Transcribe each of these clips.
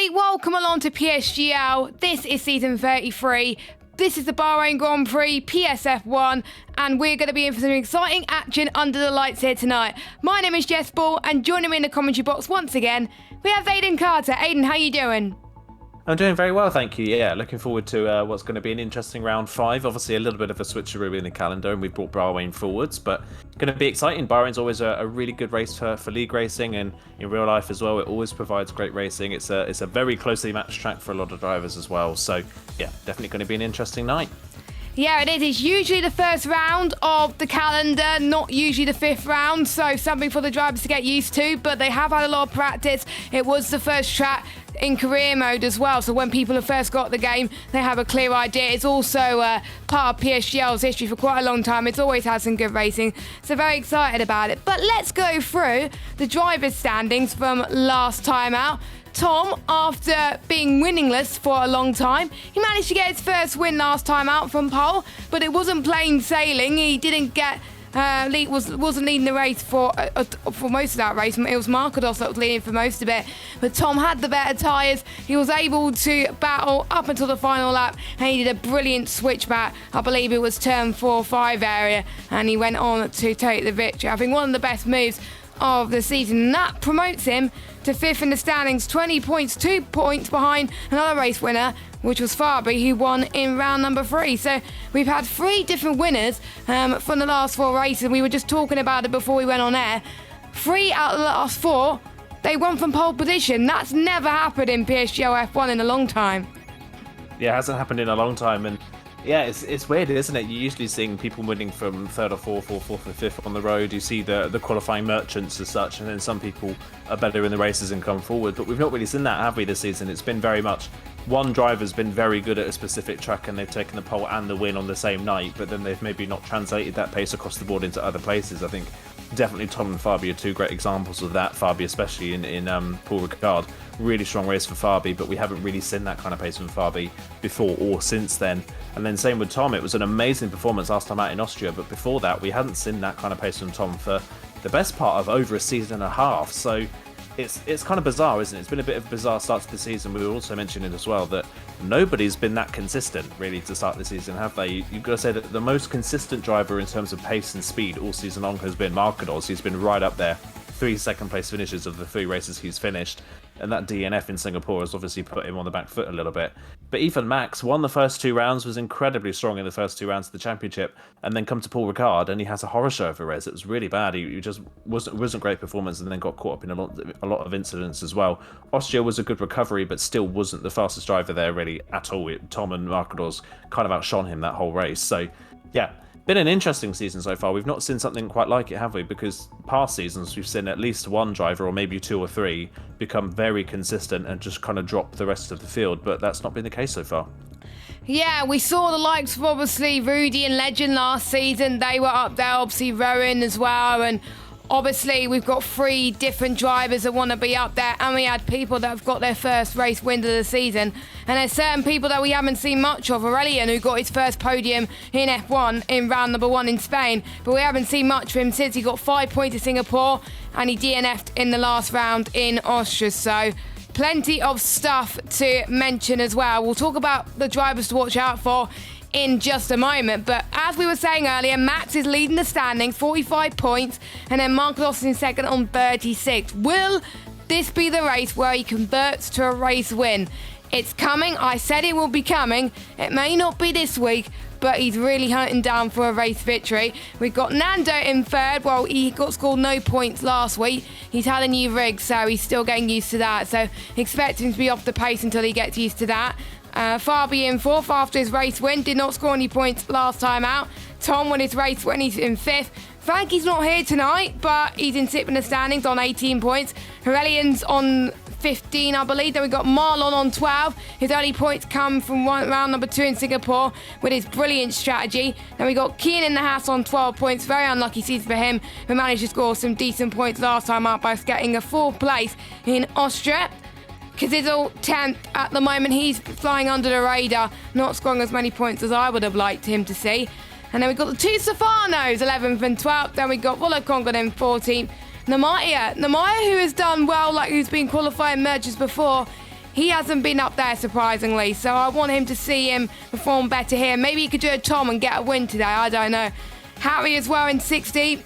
everybody, welcome along to PSGL. This is season 33. This is the Bahrain Grand Prix, PSF1, and we're going to be in for some exciting action under the lights here tonight. My name is Jess Ball, and joining me in the commentary box once again, we have Aiden Carter. Aiden, how you doing? I'm doing very well, thank you. Yeah, looking forward to what's going to be an interesting round 5. Obviously, a little bit of a switcheroo in the calendar, and we've brought Bahrain forwards, but going to be exciting. Bahrain's always a really good race for league racing, and in real life as well, it always provides great racing. It's a very closely matched track for a lot of drivers as well. So, yeah, definitely going to be an interesting night. Yeah, it is. It's usually the first round of the calendar, not usually the 5th round, so something for the drivers to get used to, but they have had a lot of practice. It was the first track in career mode as well, so when people have first got the game, they have a clear idea. It's also part of PSGL's history for quite a long time. It's always had some good racing, so very excited about it. But let's go through the drivers' standings from last time out. Tom, after being winningless for a long time, he managed to get his first win last time out from pole, but it wasn't plain sailing. He didn't get wasn't leading the race for most of that race. It was Markados that was leading for most of it, but Tom had the better tyres. He was able to battle up until the final lap, and he did a brilliant switchback. I believe it was turn 4-5 area, and he went on to take the victory. I think one of the best moves of the season, and that promotes him to 5th in the standings, 20 points, 2 points behind another race winner, which was Fabi, who won in round number 3. So we've had 3 different winners from the last 4 races. We were just talking about it before we went on air. 3 out of the last 4, they won from pole position. That's never happened in PSGL F1 in a long time. Yeah, it hasn't happened in a long time, and yeah, it's weird, isn't it? You're usually seeing people winning from 3rd or 4th or 4th or 5th on the road. You see the qualifying merchants as such, and then some people are better in the races and come forward. But we've not really seen that, have we, this season? It's been very much one driver's been very good at a specific track and they've taken the pole and the win on the same night, but then they've maybe not translated that pace across the board into other places. I think definitely Tom and Fabi are 2 great examples of that. Fabi especially in Paul Ricard. Really strong race for Fabi, but we haven't really seen that kind of pace from Fabi before or since then. And then same with Tom. It was an amazing performance last time out in Austria, but before that we hadn't seen that kind of pace from Tom for the best part of over a season and a half. So it's kind of bizarre, isn't it? It's been a bit of a bizarre start to the season. We were also mentioning as well that nobody's been that consistent really to start the season, have they? You've got to say that the most consistent driver in terms of pace and speed all season long has been Markados. He's been right up there. 3 second place finishes of the 3 races he's finished, and that DNF in Singapore has obviously put him on the back foot a little bit. But even Max won the first 2 rounds, was incredibly strong in the first 2 rounds of the championship, and then come to Paul Ricard and he has a horror show of a race. It was really bad. He just wasn't great performance, and then got caught up in a lot of incidents as well. Austria was a good recovery, but still wasn't the fastest driver there really at all. Tom and Markados kind of outshone him that whole race. So yeah, been an interesting season so far. We've not seen something quite like it, have we? Because past seasons we've seen at least one driver, or maybe 2 or 3, become very consistent and just kind of drop the rest of the field, but that's not been the case so far. Yeah, we saw the likes of obviously Rudy and Legend last season. They were up there, obviously Rowan as well, and obviously we've got 3 different drivers that want to be up there, and we had people that have got their first race win of the season, and there's certain people that we haven't seen much of. Aurelian, who got his first podium in F1 in round number 1 in Spain, but we haven't seen much of him since he got 5 points in Singapore and he DNF'd in the last round in Austria. So plenty of stuff to mention as well. We'll talk about the drivers to watch out for in just a moment, but as we were saying earlier, Max is leading the standing, 45 points, and then Markados in second on 36. Will this be the race where he converts to a race win? It's coming. I said it will be coming. It may not be this week, but he's really hunting down for a race victory. We've got Nando in 3rd. Well, he got scored no points last week. He's had a new rig, so he's still getting used to that, so expect him to be off the pace until he gets used to that. Fabi in 4th after his race win, did not score any points last time out. Tom won his race win, he's in 5th. Frankie's not here tonight, but he's in 6th in the standings on 18 points. Aurelian's on 15, I believe. Then we got Marlon on 12. His only points come from round number 2 in Singapore with his brilliant strategy. Then we got Kian in the house on 12 points. Very unlucky season for him, who managed to score some decent points last time out by getting a 4th place in Austria. Kazizel 10th at the moment. He's flying under the radar, not scoring as many points as I would have liked him to see. And then we've got the 2 Stefanos, 11th and 12th. Then we got Volokonga in 14th. Namaya, who has done well, like who's been qualifying merges before, he hasn't been up there surprisingly. So I want him to see him perform better here. Maybe he could do a Tom and get a win today. I don't know. Harry as well in 60.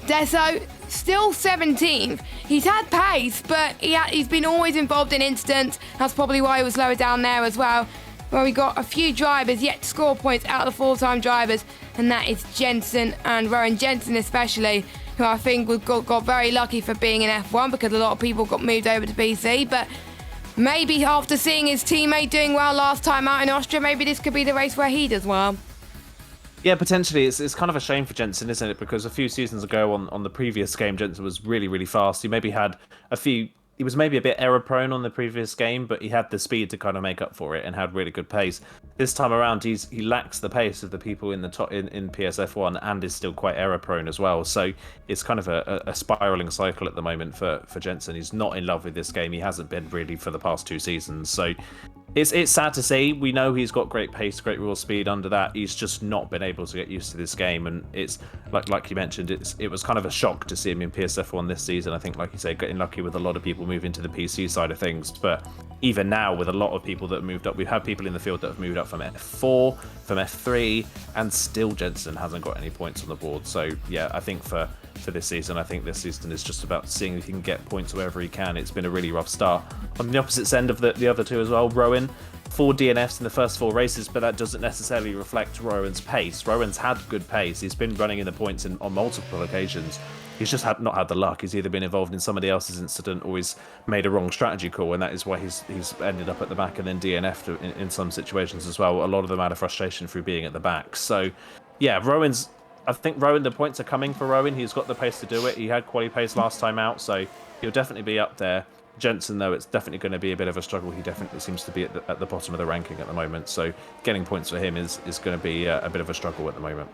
Deso still 17th. He's had pace, but he's been always involved in incidents. That's probably why he was lower down there as well. Well, we got a few drivers yet to score points out of the full-time drivers, and that is Jensen and Rowan Jensen especially, who I think got very lucky for being in F1 because a lot of people got moved over to PC. But maybe after seeing his teammate doing well last time out in Austria, maybe this could be the race where he does well. Yeah, potentially. It's kind of a shame for Jensen, isn't it? Because a few seasons ago on the previous game, Jensen was really, really fast. He maybe had he was maybe a bit error prone on the previous game, but he had the speed to kind of make up for it and had really good pace. This time around, he lacks the pace of the people in the top in PSF1 and is still quite error prone as well. So it's kind of a spiraling cycle at the moment for Jensen. He's not in love with this game. He hasn't been really for the past 2 seasons. So it's sad to see. We know he's got great pace, great raw speed under that. He's just not been able to get used to this game, and it's like you mentioned, it was kind of a shock to see him in PSF1 this season. I think, like you say, getting lucky with a lot of people moving to the PC side of things. But even now, with a lot of people that have moved up, we've had people in the field that have moved up from F4, from F3, and still Jensen hasn't got any points on the board. So yeah, I think for this season, I think this season is just about seeing if he can get points wherever he can. It's been a really rough start. On the opposite end of the other two as well, Rowan, 4 DNFs in the first 4 races, but that doesn't necessarily reflect Rowan's pace. Rowan's had good pace. He's been running in the points on multiple occasions. He's just not had the luck. He's either been involved in somebody else's incident or he's made a wrong strategy call, and that is why he's ended up at the back and then DNF'd in some situations as well. A lot of them out of frustration through being at the back. So yeah, I think Rowan, the points are coming for Rowan. He's got the pace to do it. He had quality pace last time out, so he'll definitely be up there. Jensen, though, it's definitely going to be a bit of a struggle. He definitely seems to be at the bottom of the ranking at the moment, so getting points for him is going to be a bit of a struggle at the moment.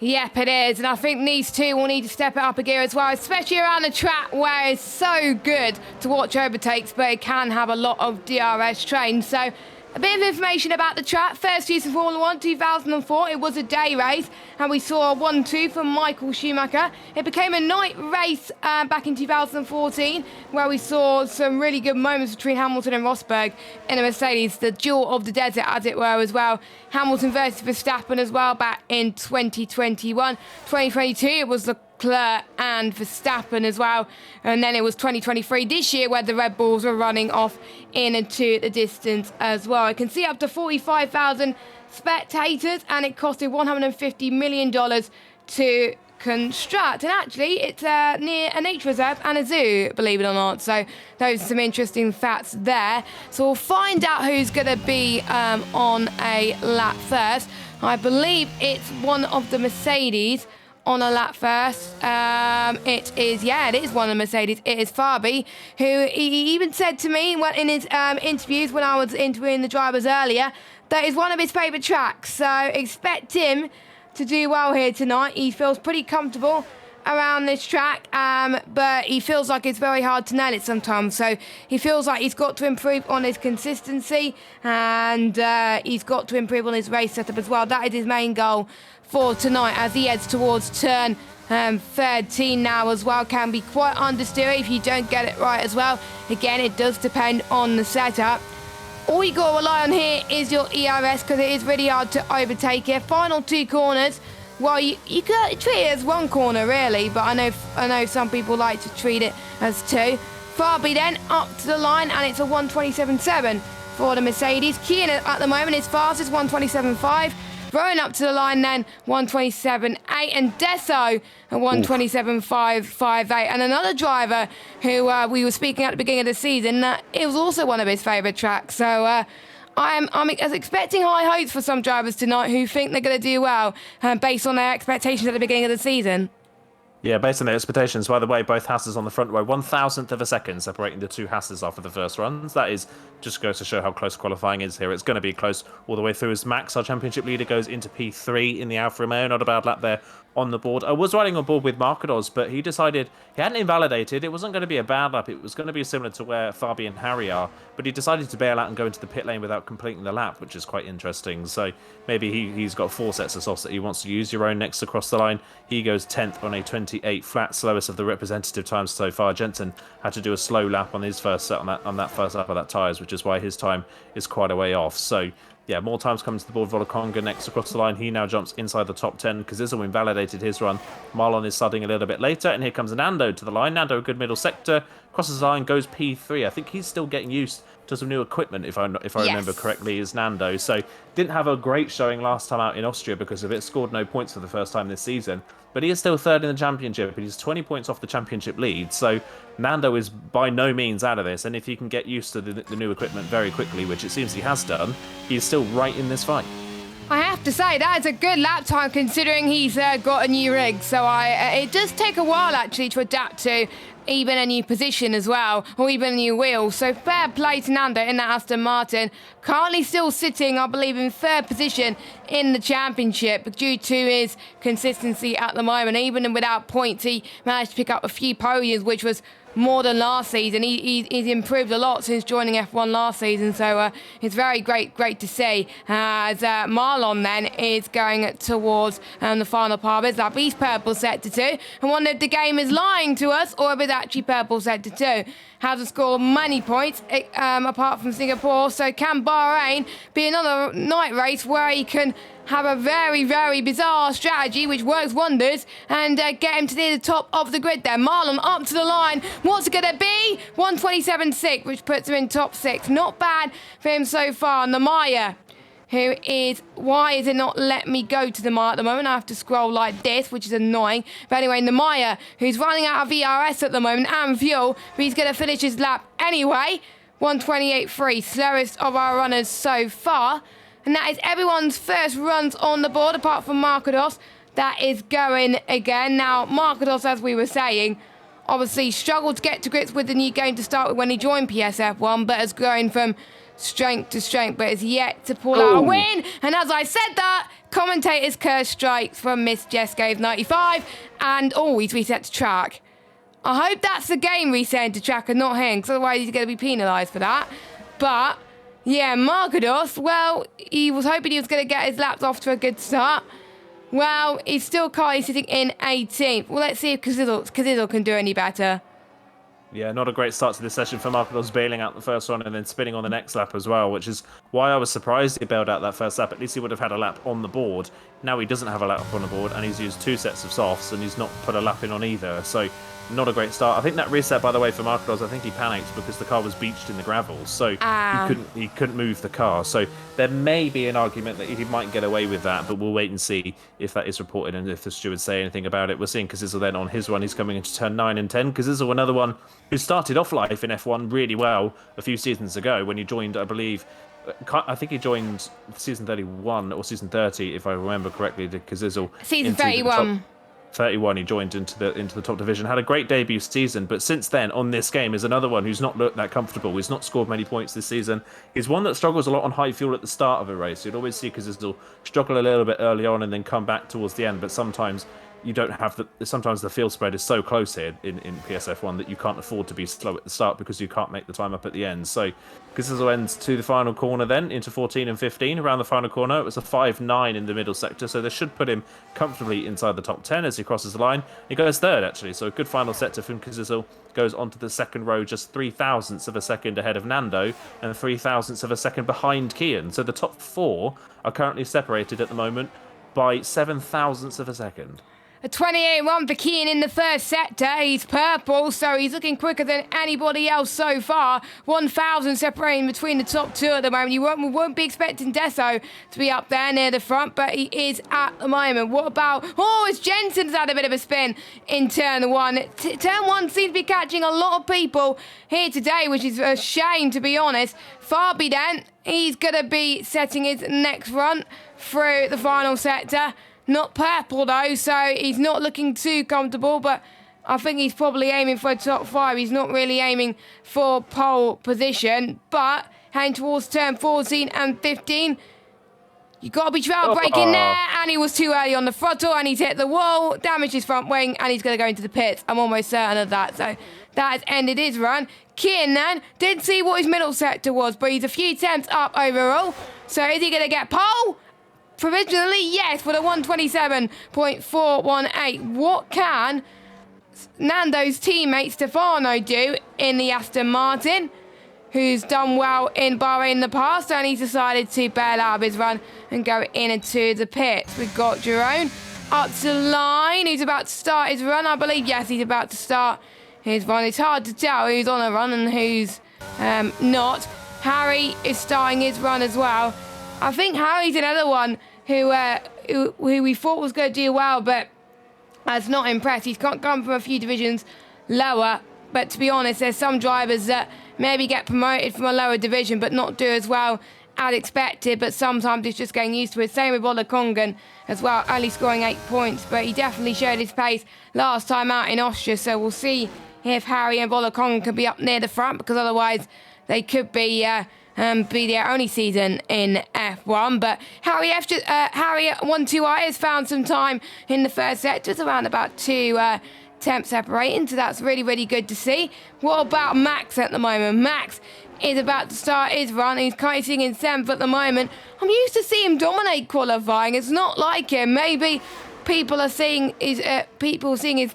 Yep, it is, and I think these two will need to step it up a gear as well, especially around the track where it's so good to watch overtakes, but it can have a lot of DRS trains. So a bit of information about the track. First season Formula 1, 2004, it was a day race, and we saw a 1-2 from Michael Schumacher. It became a night race back in 2014, where we saw some really good moments between Hamilton and Rosberg in a Mercedes, the jewel of the desert, as it were, as well. Hamilton versus Verstappen as well back in 2021. 2022, it was Leclerc and Verstappen as well, and then it was 2023 this year where the Red Bulls were running off into the distance as well. I can see up to 45,000 spectators, and it costed $150 million to construct, and actually it's near a nature reserve and a zoo, believe it or not. So those are some interesting facts there. So we'll find out who's going to be on a lap first. I believe it's one of the Mercedes on a lap first. It is one of the Mercedes. It is Fabi, who he even said to me in his interviews when I was interviewing the drivers earlier, that is one of his favourite tracks. So expect him to do well here tonight. He feels pretty comfortable around this track, but he feels like it's very hard to nail it sometimes. So he feels like he's got to improve on his consistency, and he's got to improve on his race setup as well. That is his main goal for tonight as he heads towards turn 13 now as well. Can be quite understeery if you don't get it right as well. Again, it does depend on the setup. All you got to rely on here is your ERS, because it is really hard to overtake here. Final 2 corners. Well, you could treat it as 1 corner really, but I know some people like to treat it as 2. Fabi then up to the line, and it's a 127.7 for the Mercedes. Kian at the moment is fastest, 127.5. Rowan up to the line then, 127.8, and Deso at 127.558. And another driver who we were speaking at the beginning of the season, it was also one of his favourite tracks. So I'm expecting high hopes for some drivers tonight who think they're going to do well based on their expectations at the beginning of the season. Yeah, based on their expectations. By the way, both Hasses on the front row, 1,000th of a second separating the 2 Hasses after the first runs. That is just goes to show how close qualifying is here. It's going to be close all the way through as Max, our championship leader, goes into P3 in the Alfa Romeo. Not a bad lap there on the board. I was riding on board with Markados, but he decided he hadn't invalidated. It wasn't going to be a bad lap. It was going to be similar to where Fabi and Harry are, but he decided to bail out and go into the pit lane without completing the lap, which is quite interesting. So maybe he's got 4 sets of softs that he wants to use. Your own next across the line. He goes 10th on a 20 1:28 flat, slowest of the representative times so far. Jensen had to do a slow lap on his first set on that first lap of that tyres, which is why his time is quite a way off. So yeah, more times coming to the board. Volakonga next across the line. He now jumps inside the top 10. Kazizel invalidated his run. Marlon is studying a little bit later. And here comes Nando to the line. Nando, a good middle sector. Crosses the line, goes P3. I think he's still getting used to some new equipment, if I remember correctly, is Nando. So didn't have a great showing last time out in Austria because of it. Scored no points for the first time this season. But he is still third in the championship. He's 20 points off the championship lead. So Nando is by no means out of this. And if he can get used to the new equipment very quickly, which it seems he has done, he's still right in this fight. I have to say, that is a good lap time considering he's got a new rig. So it does take a while, actually, to adapt to even a new position as well, or even a new wheel. So fair play to Nando in that Aston Martin. Currently still sitting, I believe, in third position in the championship due to his consistency at the moment. Even without points, he managed to pick up a few podiums, which was more than last season. He's improved a lot since joining F1 last season, so it's very great to see. As Marlon then is going towards the final part of his lap. He's purple sector 2, and wonder if the game is lying to us or if it's actually purple sector 2. Hasn't scored many points apart from Singapore, so can Bahrain be another night race where he can have a very bizarre strategy which works wonders and get him to near the top of the grid there. Marlon up to the line. What's it going to be? 1:27.6, which puts him in top 6. Not bad for him so far. Namaya, who is... Why is it not let me go to Namaya at the moment? I have to scroll like this, which is annoying. But anyway, Namaya, who's running out of VRS at the moment and fuel, but he's going to finish his lap anyway. 1:28.3, slowest of our runners so far. And that is everyone's first runs on the board, apart from Markados. That is going again. Now, Markados, as we were saying, obviously struggled to get to grips with the new game to start with when he joined PSF1, but has grown from strength to strength, but is yet to pull out a win. And as I said that, commentator's curse strikes from Miss Jessgave 95. And, he's reset to track. I hope that's the game resetting to track and not him, because otherwise he's going to be penalised for that. But... yeah, Markados, well, he was hoping he was going to get his laps off to a good start. Well, he's still currently sitting in 18th. Well, let's see if Kazizel can do any better. Yeah, not a great start to this session for Markados, bailing out the first one and then spinning on the next lap as well, which is why I was surprised he bailed out that first lap. At least he would have had a lap on the board. Now he doesn't have a lap on the board, and he's used 2 sets of softs, and he's not put a lap in on either. So not a great start. I think that reset, by the way, for Markados, I think he panicked because the car was beached in the gravel, so he couldn't move the car. So there may be an argument that he might get away with that, but we'll wait and see if that is reported and if the stewards say anything about it. We're seeing Kazizel then on his one. He's coming into turn 9 and 10. Kazizel, another one who started off life in F1 really well a few seasons ago when he joined, I believe, I think he joined season 31 or season 30, if I remember correctly, to Kazizel. Season 31. 31, he joined into the top division, had a great debut season, but since then on this game is another one who's not looked that comfortable. He's not scored many points this season. He's one that struggles a lot on high fuel at the start of a race. You'd always see Kazizel struggle a little bit early on and then come back towards the end, but sometimes you don't have sometimes the field spread is so close here in PSF1 that you can't afford to be slow at the start because you can't make the time up at the end. So Kazizel ends to the final corner then, into 14 and 15 around the final corner. It was a 5.9 in the middle sector, so this should put him comfortably inside the top 10 as he crosses the line. He goes third, actually, so a good final sector from Kazizel. Goes onto the second row just 0.03 of a second ahead of Nando and 0.03 of a second behind Kian. So the top 4 are currently separated at the moment by 0.07 of a second. A 28-1 for Kian in the first sector. He's purple, so he's looking quicker than anybody else so far. 1,000 separating between the top 2 at the moment. You won't be expecting Deso to be up there near the front, but he is at the moment. What about... it's Jensen's had a bit of a spin in turn 1. Turn 1 seems to be catching a lot of people here today, which is a shame, to be honest. Farby then, he's going to be setting his next run through the final sector. Not purple though, so he's not looking too comfortable, but I think he's probably aiming for a top 5. He's not really aiming for pole position, but heading towards turn 14 and 15. You've got to be trail braking there, and he was too early on the throttle, and he's hit the wall, damaged his front wing, and he's going to go into the pits. I'm almost certain of that, so that has ended his run. Kian then didn't see what his middle sector was, but he's a few tenths up overall. So is he going to get pole? Provisionally, yes, for the 127.418. What can Nando's teammate Stefano do in the Aston Martin, who's done well in Bahrain in the past, and he's decided to bail out of his run and go into the pits. We've got Jerome up to the line, who's about to start his run, I believe. Yes, he's about to start his run. It's hard to tell who's on a run and who's not. Harry is starting his run as well. I think Harry's another one who we thought was going to do well, but has not impressed. He's come from a few divisions lower, but to be honest, there's some drivers that maybe get promoted from a lower division but not do as well as expected, but sometimes it's just getting used to it. Same with Ola Kongan as well, only scoring 8 points, but he definitely showed his pace last time out in Austria, so we'll see if Harry and Ola Kongan can be up near the front, because otherwise they could be their only season in F1. But Harry 1-2i has found some time in the first set, just around about 2 tenths separating, so that's really, really good to see. What about Max at the moment? Max is about to start his run. He's kind of sitting in 7th at the moment. I'm used to seeing him dominate qualifying. It's not like him. Maybe people are seeing his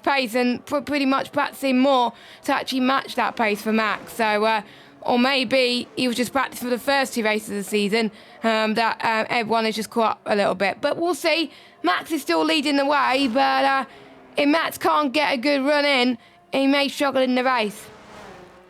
pace and pretty much practicing more to actually match that pace for Max. So, or maybe he was just practicing for the first 2 races of the season, that everyone has just caught up a little bit. But we'll see. Max is still leading the way, but if Max can't get a good run in, he may struggle in the race.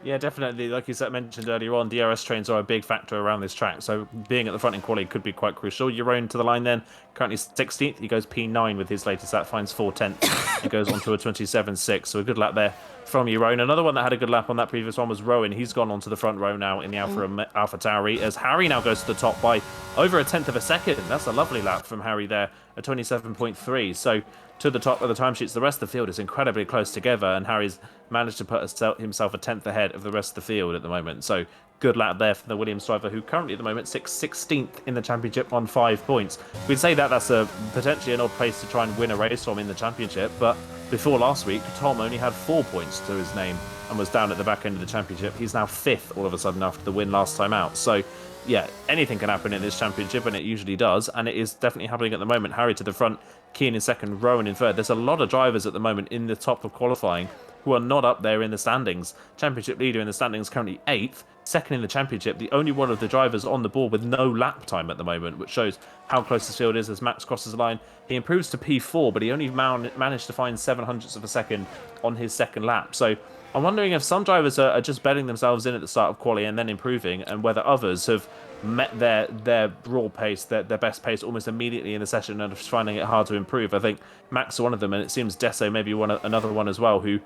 Yeah, definitely. Like you said, mentioned earlier on, DRS trains are a big factor around this track, so being at the front in quali could be quite crucial. Jeroen to the line then, currently 16th. He goes P9 with his latest lap, finds 4 tenths, and goes on to a 27.6. So a good lap there from Jeroen. Another one that had a good lap on that previous one was Rowan. He's gone onto the front row now in the Alpha Tauri, as Harry now goes to the top by over a tenth of a second. That's a lovely lap from Harry there, a 27.3. So to the top of the timesheets, the rest of the field is incredibly close together, and Harry's managed to put himself a tenth ahead of the rest of the field at the moment. So good lap there for the Williams driver, who currently at the moment 16th in the championship on 5 points. We'd say that that's potentially an odd place to try and win a race from in the championship, but before last week, Tom only had 4 points to his name and was down at the back end of the championship. He's now 5th all of a sudden after the win last time out. So yeah, anything can happen in this championship, and it usually does, and it is definitely happening at the moment. Harry to the front, Keane in second, Rowan in third. There's a lot of drivers at the moment in the top of qualifying who are not up there in the standings. Championship leader in the standings currently 8th, second in the championship, the only one of the drivers on the board with no lap time at the moment, which shows how close this field is as Max crosses the line. He improves to P4, but he only managed to find 7/100ths of a second on his second lap. So I'm wondering if some drivers are just betting themselves in at the start of quali and then improving, and whether others have met their raw pace, their best pace almost immediately in the session and are finding it hard to improve. I think Max is one of them, and it seems Desso maybe another one as well, who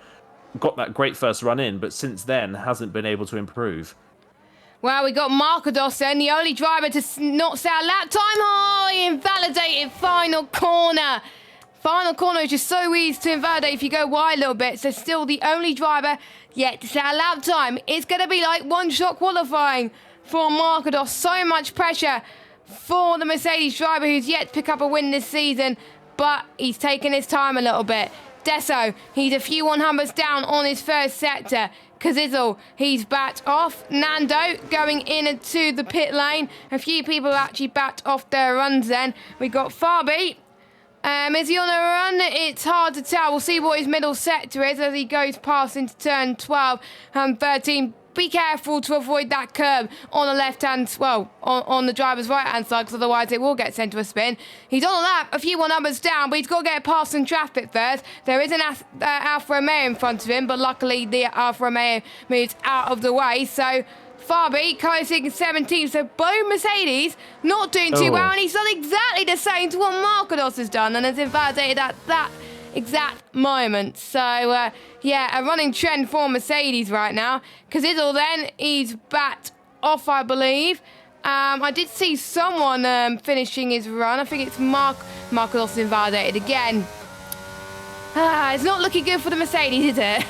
got that great first run in, but since then hasn't been able to improve. Well, we got Markados then, the only driver to not set a lap time. Oh, he invalidated final corner. Final corner is just so easy to invalidate if you go wide a little bit. So still the only driver yet to set a lap time. It's going to be like one-shot qualifying for Markados. So much pressure for the Mercedes driver, who's yet to pick up a win this season, but he's taken his time a little bit. Desso, he's a few 100s down on his first sector. Kazizel, he's backed off. Nando going into the pit lane. A few people actually backed off their runs then. We got Fabi. Is he on a run? It's hard to tell. We'll see what his middle sector is as he goes past into turn 12 and 13. Be careful to avoid that curb on the left-hand, well, on the driver's right-hand side, because otherwise it will get sent to a spin. He's on a lap, a few more numbers down, but he's got to get past some traffic first. There is an Alfa Romeo in front of him, but luckily the Alfa Romeo moves out of the way. So Fabi closing 17th, so both Mercedes not doing too well, and he's done exactly the same to what Markados has done, and has invalidated at that exact moment. So yeah, a running trend for Mercedes right now. Kazizel then, he's backed off, I believe. I did see someone finishing his run. I think it's Markados invalidated again. It's not looking good for the Mercedes, is it?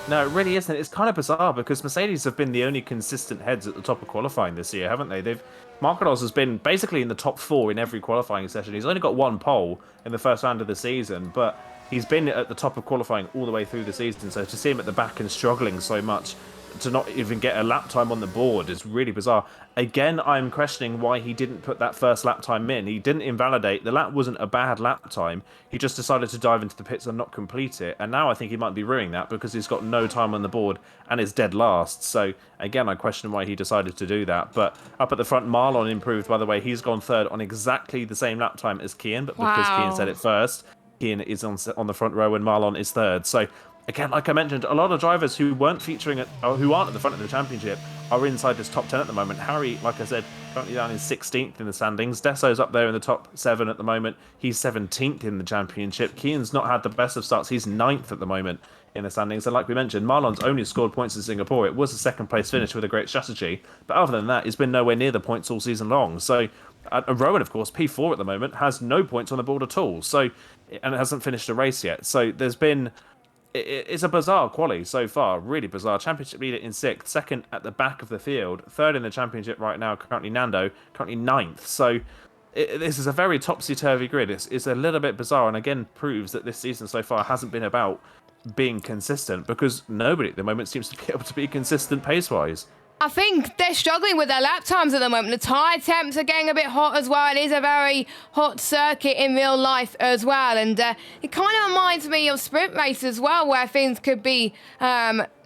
No, it really isn't. It's kind of bizarre because Mercedes have been the only consistent heads at the top of qualifying this year, haven't they? Markados has been basically in the top 4 in every qualifying session. He's only got 1 pole in the first round of the season, but he's been at the top of qualifying all the way through the season. So to see him at the back and struggling so much to not even get a lap time on the board is really bizarre. Again, I'm questioning why he didn't put that first lap time in. He didn't invalidate. The lap wasn't a bad lap time. He just decided to dive into the pits and not complete it. And now I think he might be ruining that because he's got no time on the board and is dead last. So again, I question why he decided to do that. But up at the front, Marlon improved, by the way. He's gone third on exactly the same lap time as Kian, but because Kian said it first, Kian is on the front row and Marlon is third. So again, like I mentioned, a lot of drivers who weren't featuring or who aren't at the front of the championship are inside this top 10 at the moment. Harry, like I said, currently down in 16th in the standings. Desso's up there in the top 7 at the moment. He's 17th in the championship. Kian's not had the best of starts. He's 9th at the moment in the standings. And like we mentioned, Marlon's only scored points in Singapore. It was a second place finish with a great strategy. But other than that, he's been nowhere near the points all season long. So Rowan, of course, P4 at the moment, has no points on the board at all. So, and hasn't finished a race yet. So there's been... It's a bizarre quali so far, really bizarre. Championship leader in 6th, second at the back of the field, third in the championship right now, currently Nando, currently 9th. So this is a very topsy-turvy grid. It's a little bit bizarre, and again proves that this season so far hasn't been about being consistent, because nobody at the moment seems to be able to be consistent pace-wise. I think they're struggling with their lap times at the moment. The tyre temps are getting a bit hot as well. It is a very hot circuit in real life as well. And it kind of reminds me of sprint race as well, where things could be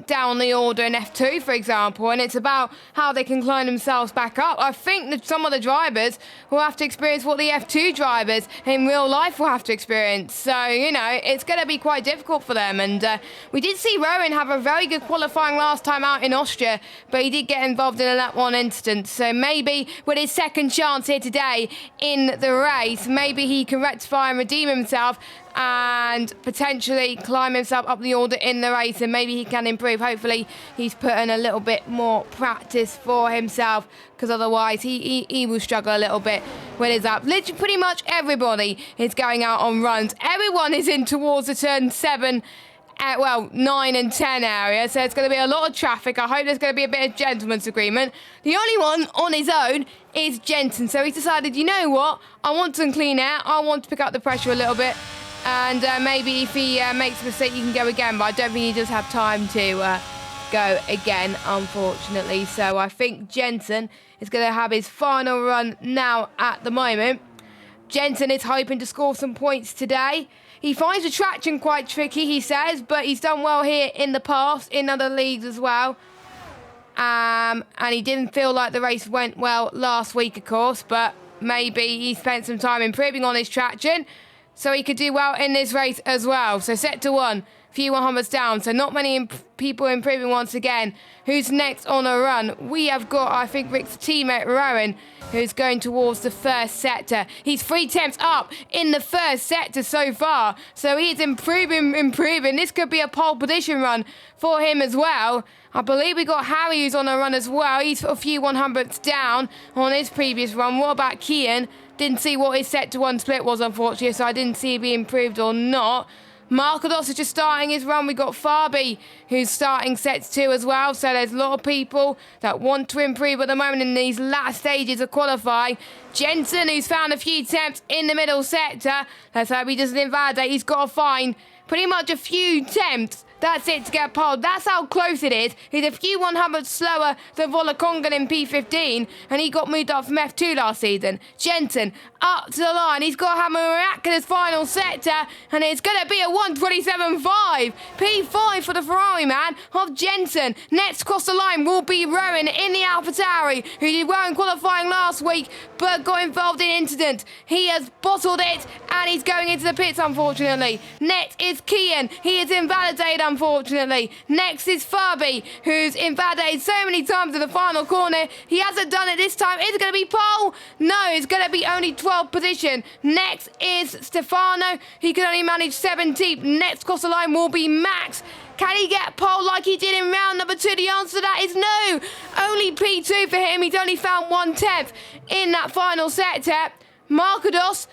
down the order in F2, for example. And it's about how they can climb themselves back up. I think that some of the drivers will have to experience what the F2 drivers in real life will have to experience. So, you know, it's going to be quite difficult for them. And we did see Rowan have a very good qualifying last time out in Austria, but he did get involved in a lap 1 incident. So maybe with his second chance here today in the race, maybe he can rectify and redeem himself and potentially climb himself up the order in the race, and maybe he can improve. Hopefully he's put in a little bit more practice for himself, because otherwise he will struggle a little bit with his up. Literally pretty much everybody is going out on runs. Everyone is in towards the turn 7 9 and 10 area, so it's going to be a lot of traffic. I hope there's going to be a bit of gentleman's agreement. The only one on his own is Jensen, so he's decided, you know what, I want some clean air, I want to pick up the pressure a little bit, and maybe if he makes a mistake, he can go again, but I don't think he does have time to go again, unfortunately. So I think Jensen is going to have his final run now at the moment. Jensen is hoping to score some points today. He finds the traction quite tricky, he says, but he's done well here in the past, in other leagues as well. And he didn't feel like the race went well last week, of course, but maybe he spent some time improving on his traction, so he could do well in this race as well. So sector 1, few 100s down, so not many people improving once again. Who's next on a run? We have got, I think, Rick's teammate Rowan, who's going towards the first sector. He's 3 temps up in the first sector so far, so he's improving. This could be a pole position run for him as well. I believe we got Harry who's on a run as well. He's a few 100s down on his previous run. What about Kian? Didn't see what his sector 1 split was, unfortunately, so I didn't see if he improved or not. Markados is just starting his run. We got Fabi, who's starting sets 2 as well. So there's a lot of people that want to improve at the moment in these last stages of qualifying. Jensen, who's found a few temps in the middle sector. Let's hope he doesn't invalidate. He's got to find pretty much a few temps. That's it to get pole. That's how close it is. He's a few 100s slower than Volakongan in P15, and he got moved up from F2 last season. Jensen up to the line. He's got to have a miraculous final sector, and it's going to be a 1:27.5. P5 for the Ferrari man of Jensen. Next across the line will be Rowan in the AlphaTauri, who did well in qualifying last week, but got involved in incident. He has bottled it, and he's going into the pits, unfortunately. Next is Kian. He is invalidated, unfortunately. Next is Fabi, who's invalidated so many times in the final corner. He hasn't done it this time. Is it going to be pole? No, it's going to be only 12th position. Next is Stefano. He can only manage 17th. Next across the line will be Max. Can he get pole like he did in round number 2? The answer to that is no. Only P2 for him. He's only found 1/10 in that final sector. Markados,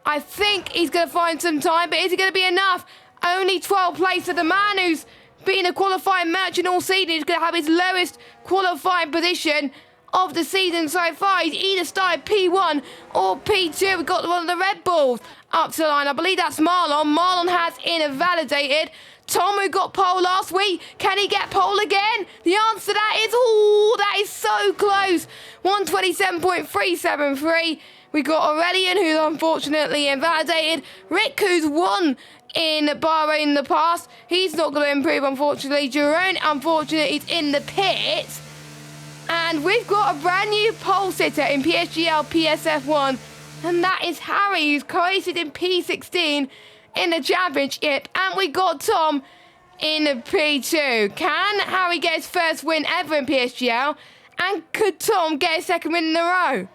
I think he's going to find some time, but is it going to be enough? Only 12th place for the man who's been a qualifying merchant all season. He's going to have his lowest qualifying position of the season so far. He's either started P1 or P2. We've got one of the Red Bulls up to the line. I believe that's Marlon. Marlon has invalidated. Tom, who got pole last week, can he get pole again? The answer to that is, oh, that is so close. 127.373. We got Aurelian, who's unfortunately invalidated. Rick, who's won in Bahrain in the past. He's not going to improve, unfortunately. Jerome, unfortunately, is in the pits. And we've got a brand new pole sitter in PSGL PSF1. And that is Harry, who's coached in P16 in the championship. And we got Tom in the P2. Can Harry get his first win ever in PSGL? And could Tom get his second win in a row?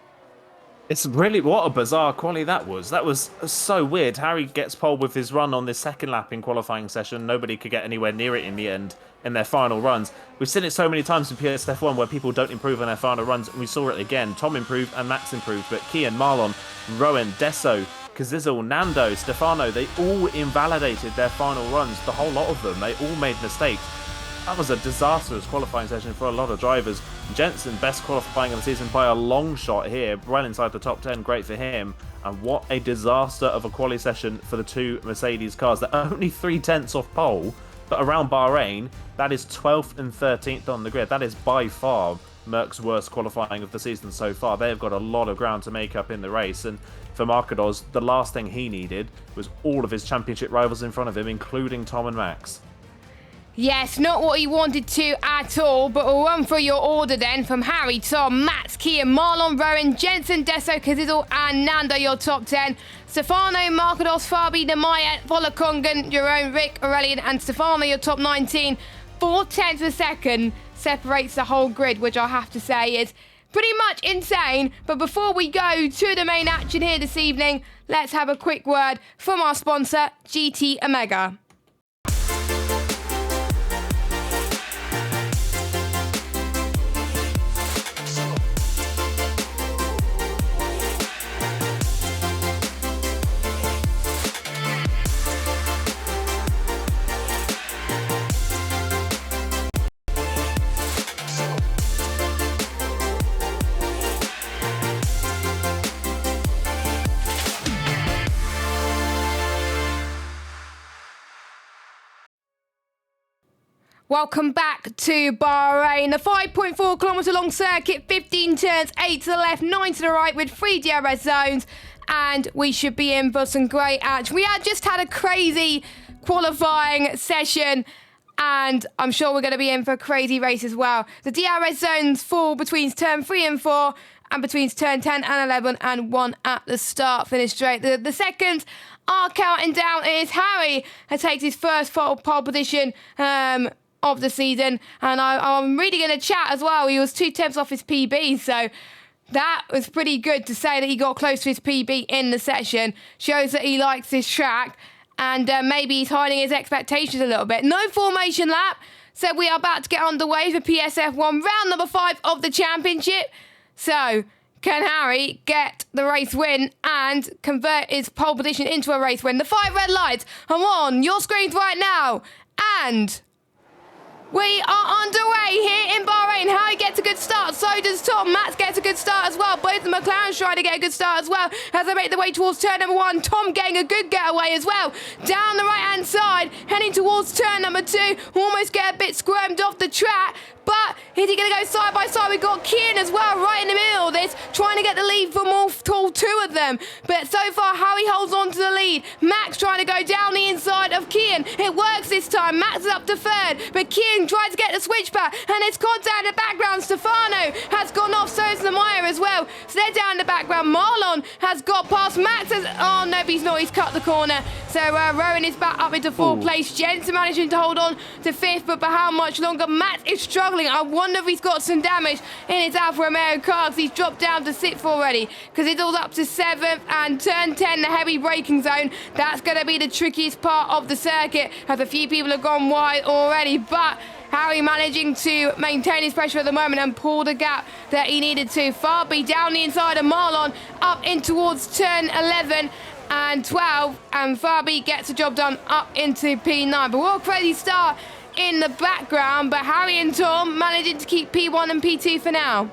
It's really, what a bizarre quali that was. That was so weird. Harry gets pole with his run on this second lap in qualifying session. Nobody could get anywhere near it in the end in their final runs. We've seen it so many times in PSF1 where people don't improve on their final runs, and we saw it again. Tom improved and Max improved, but Kian, Marlon, Rowan, Deso, Kazizel, Nando, Stefano, they all invalidated their final runs. The whole lot of them, they all made mistakes. That was a disastrous qualifying session for a lot of drivers. Jensen, best qualifying of the season by a long shot here, well inside the top 10, great for him. And what a disaster of a quali session for the two Mercedes cars. They're only 3/10 off pole, but around Bahrain, that is 12th and 13th on the grid. That is by far Merck's worst qualifying of the season so far. They've got a lot of ground to make up in the race, and for Markados, the last thing he needed was all of his championship rivals in front of him, including Tom and Max. Yes, not what he wanted to at all, but we'll run through your order then. From Harry, Tom, Max, Kian, Marlon, Rowan, Jensen, Deso, Kazizel and Nando, your top 10. Stefano, Markados, Fabi, Nemaya, Volakongan, Jerome, Rick, Aurelian and Stefano, your top 19. 4/10 of a second separates the whole grid, which I have to say is pretty much insane. But before we go to the main action here this evening, let's have a quick word from our sponsor, GT Omega. Welcome back to Bahrain. The 5.4 kilometre long circuit, 15 turns, 8 to the left, 9 to the right with 3 DRS zones. And we should be in for some great action. We had just had a crazy qualifying session, and I'm sure we're going to be in for a crazy race as well. The DRS zones fall between turn 3 and 4, and between turn 10 and 11, and 1 at the start, finish straight. The seconds are counting down. It is Harry who takes his first pole position of the season, and I'm reading in the chat as well, he was 2/10 off his PB, so that was pretty good to say that he got close to his PB in the session. Shows that he likes this track, and maybe he's hiding his expectations a little bit. No formation lap, so we are about to get underway for PSF1 round number 5 of the championship. So can Harry get the race win and convert his pole position into a race win? The 5 red lights are on your screens right now, and we are underway here in Bahrain. Harry gets a good start, so does Tom. Max gets a good start as well. Both the McLarens trying to get a good start as well as they make their way towards turn number 1. Tom getting a good getaway as well. Down the right-hand side, heading towards turn number 2. Almost get a bit squirmed off the track. But is he going to go side by side? We've got Kian as well, right in the middle of this, trying to get the lead from all 2 of them. But so far, Harry holds on to the lead. Max trying to go down the inside of Kian. It works this time. Max is up to 3rd, but Kian tries to get the switch back, and it's contact in the background. Stefano has gone off, so is Nemaya as well. So they're down in the background. Marlon has got past Max. Oh, no, he's not. He's cut the corner. So Rowan is back up into 4th place. Jensen managing to hold on to 5th, but for how much longer? Max is struggling. I wonder if he's got some damage in his Alfa Romeo car, because he's dropped down to 6th already, because it's all up to 7th, and turn 10, the heavy braking zone. That's going to be the trickiest part of the circuit, as a few people have gone wide already, but Harry managing to maintain his pressure at the moment and pull the gap that he needed to. Fabi down the inside of Marlon, up in towards turn 11 and 12, and Fabi gets the job done up into P9. But what a crazy start in the background, but Harry and Tom managing to keep P1 and P2 for now.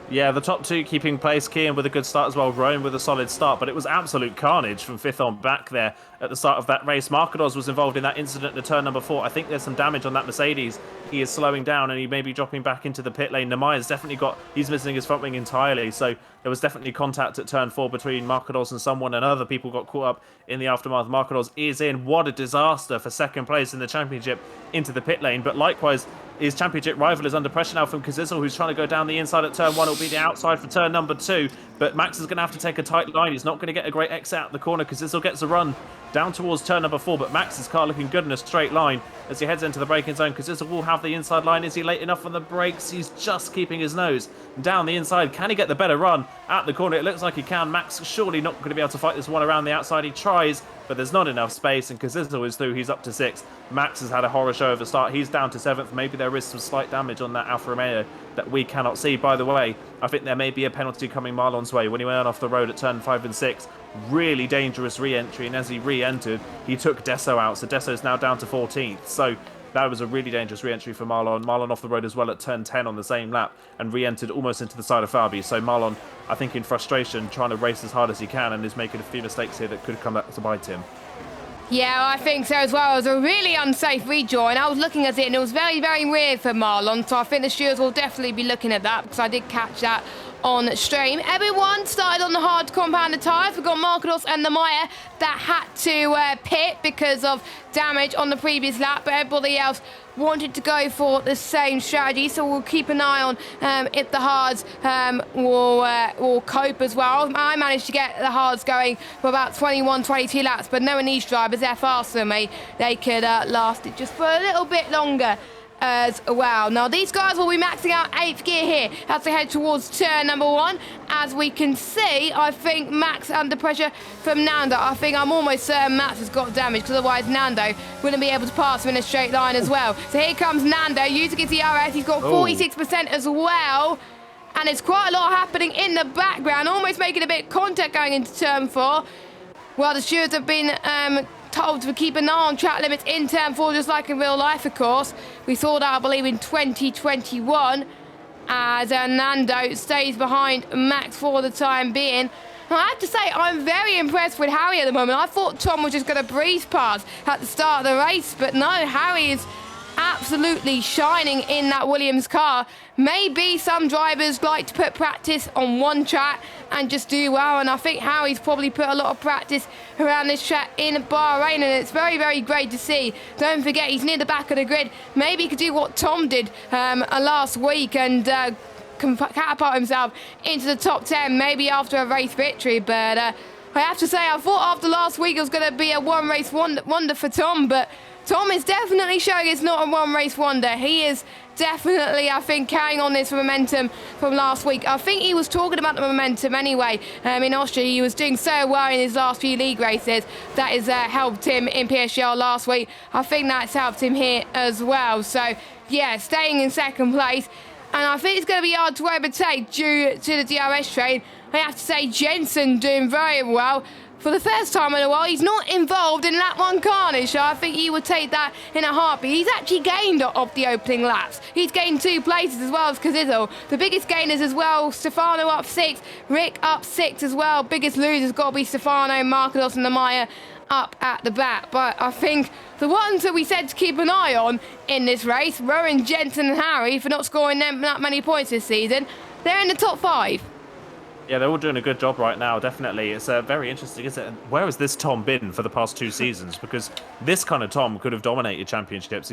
Yeah, the top two keeping place. Kian with a good start as well. Rowan with a solid start, but it was absolute carnage from fifth on back there at the start of that race. Marcados was involved in that incident at turn number 4. I think there's some damage on that Mercedes. He is slowing down and he may be dropping back into the pit lane. Namaya's definitely he's missing his front wing entirely. So there was definitely contact at turn 4 between Marcados and someone, and other people got caught up in the aftermath. Marcados is in. What a disaster for second place in the championship into the pit lane. But likewise, his championship rival is under pressure now from Kazizel, who's trying to go down the inside at turn 1. It'll be the outside for turn number 2. But Max is going to have to take a tight line. He's not going to get a great exit out the corner. Kazizel gets a run down towards turn number 4. But Max's car looking good in a straight line as he heads into the braking zone. Kazizel will have the inside line. Is he late enough on the brakes? He's just keeping his nose down the inside. Can he get the better run at the corner? It looks like he can. Max surely not going to be able to fight this one around the outside. He tries, but there's not enough space, and Kazizel is through. He's up to 6th. Max has had a horror show of a start. He's down to 7th. Maybe there is some slight damage on that Alfa Romeo that we cannot see. By the way, I think there may be a penalty coming Marlon's way when he went off the road at turn 5 and 6. Really dangerous re-entry, and as he re-entered, he took Desso out. So Desso's now down to 14th. So that was a really dangerous re-entry for Marlon. Marlon off the road as well at turn 10 on the same lap and re-entered almost into the side of Fabi. So Marlon, I think in frustration, trying to race as hard as he can and is making a few mistakes here that could come back to bite him. Yeah, I think so as well. It was a really unsafe rejoin. I was looking at it and it was very, very weird for Marlon. So I think the stewards will definitely be looking at that because I did catch that on stream. Everyone started on the hard compounded tyres. We've got Marcados and Namaya that had to pit because of damage on the previous lap, but everybody else wanted to go for the same strategy, so we'll keep an eye on if the hards will cope as well. I managed to get the hards going for about 21, 22 laps, but knowing these drivers, they're faster than me. They could last it just for a little bit longer as well. Now these guys will be maxing out 8th gear here as they head towards turn number 1. As we can see, I think Max under pressure from Nando. I think I'm almost certain Max has got damage because otherwise Nando wouldn't be able to pass him in a straight line as well. So here comes Nando using his DRS. He's got 46% as well. And there's quite a lot happening in the background, almost making a bit of contact going into turn 4. Well, the stewards have been told to keep an eye on track limits in turn 4, just like in real life, of course. We saw that, I believe, in 2021, as Nando stays behind Max for the time being. And I have to say, I'm very impressed with Harry at the moment. I thought Tom was just going to breeze past at the start of the race, but no, Harry is absolutely shining in that Williams car. Maybe some drivers like to put practice on one track and just do well, and I think Harry's probably put a lot of practice around this track in Bahrain, and it's very, very great to see. Don't forget, he's near the back of the grid. Maybe he could do what Tom did last week and catapult himself into the top 10, maybe after a race victory, but I have to say, I thought after last week it was going to be a one-race wonder for Tom, but Tom is definitely showing it's not a one-race wonder. He is definitely, I think, carrying on this momentum from last week. I think he was talking about the momentum anyway. In Austria, he was doing so well in his last few league races. That has helped him in PSGL last week. I think that's helped him here as well. So, yeah, staying in second place. And I think it's going to be hard to overtake due to the DRS train. I have to say, Jensen doing very well. For the first time in a while, he's not involved in lap 1 carnage, so I think he would take that in a heartbeat. He's actually gained off the opening laps. He's gained 2 places as well as Kazizel. The biggest gainers as well, Stefano up 6, Rick up 6 as well. Biggest losers got to be Stefano, Marcados and Namaya up at the back. But I think the ones that we said to keep an eye on in this race, Rowan, Jensen and Harry, for not scoring them that many points this season, they're in the top 5. Yeah, they're all doing a good job right now, definitely. It's very interesting, isn't it? Where has this Tom been for the past 2 seasons? Because this kind of Tom could have dominated championships.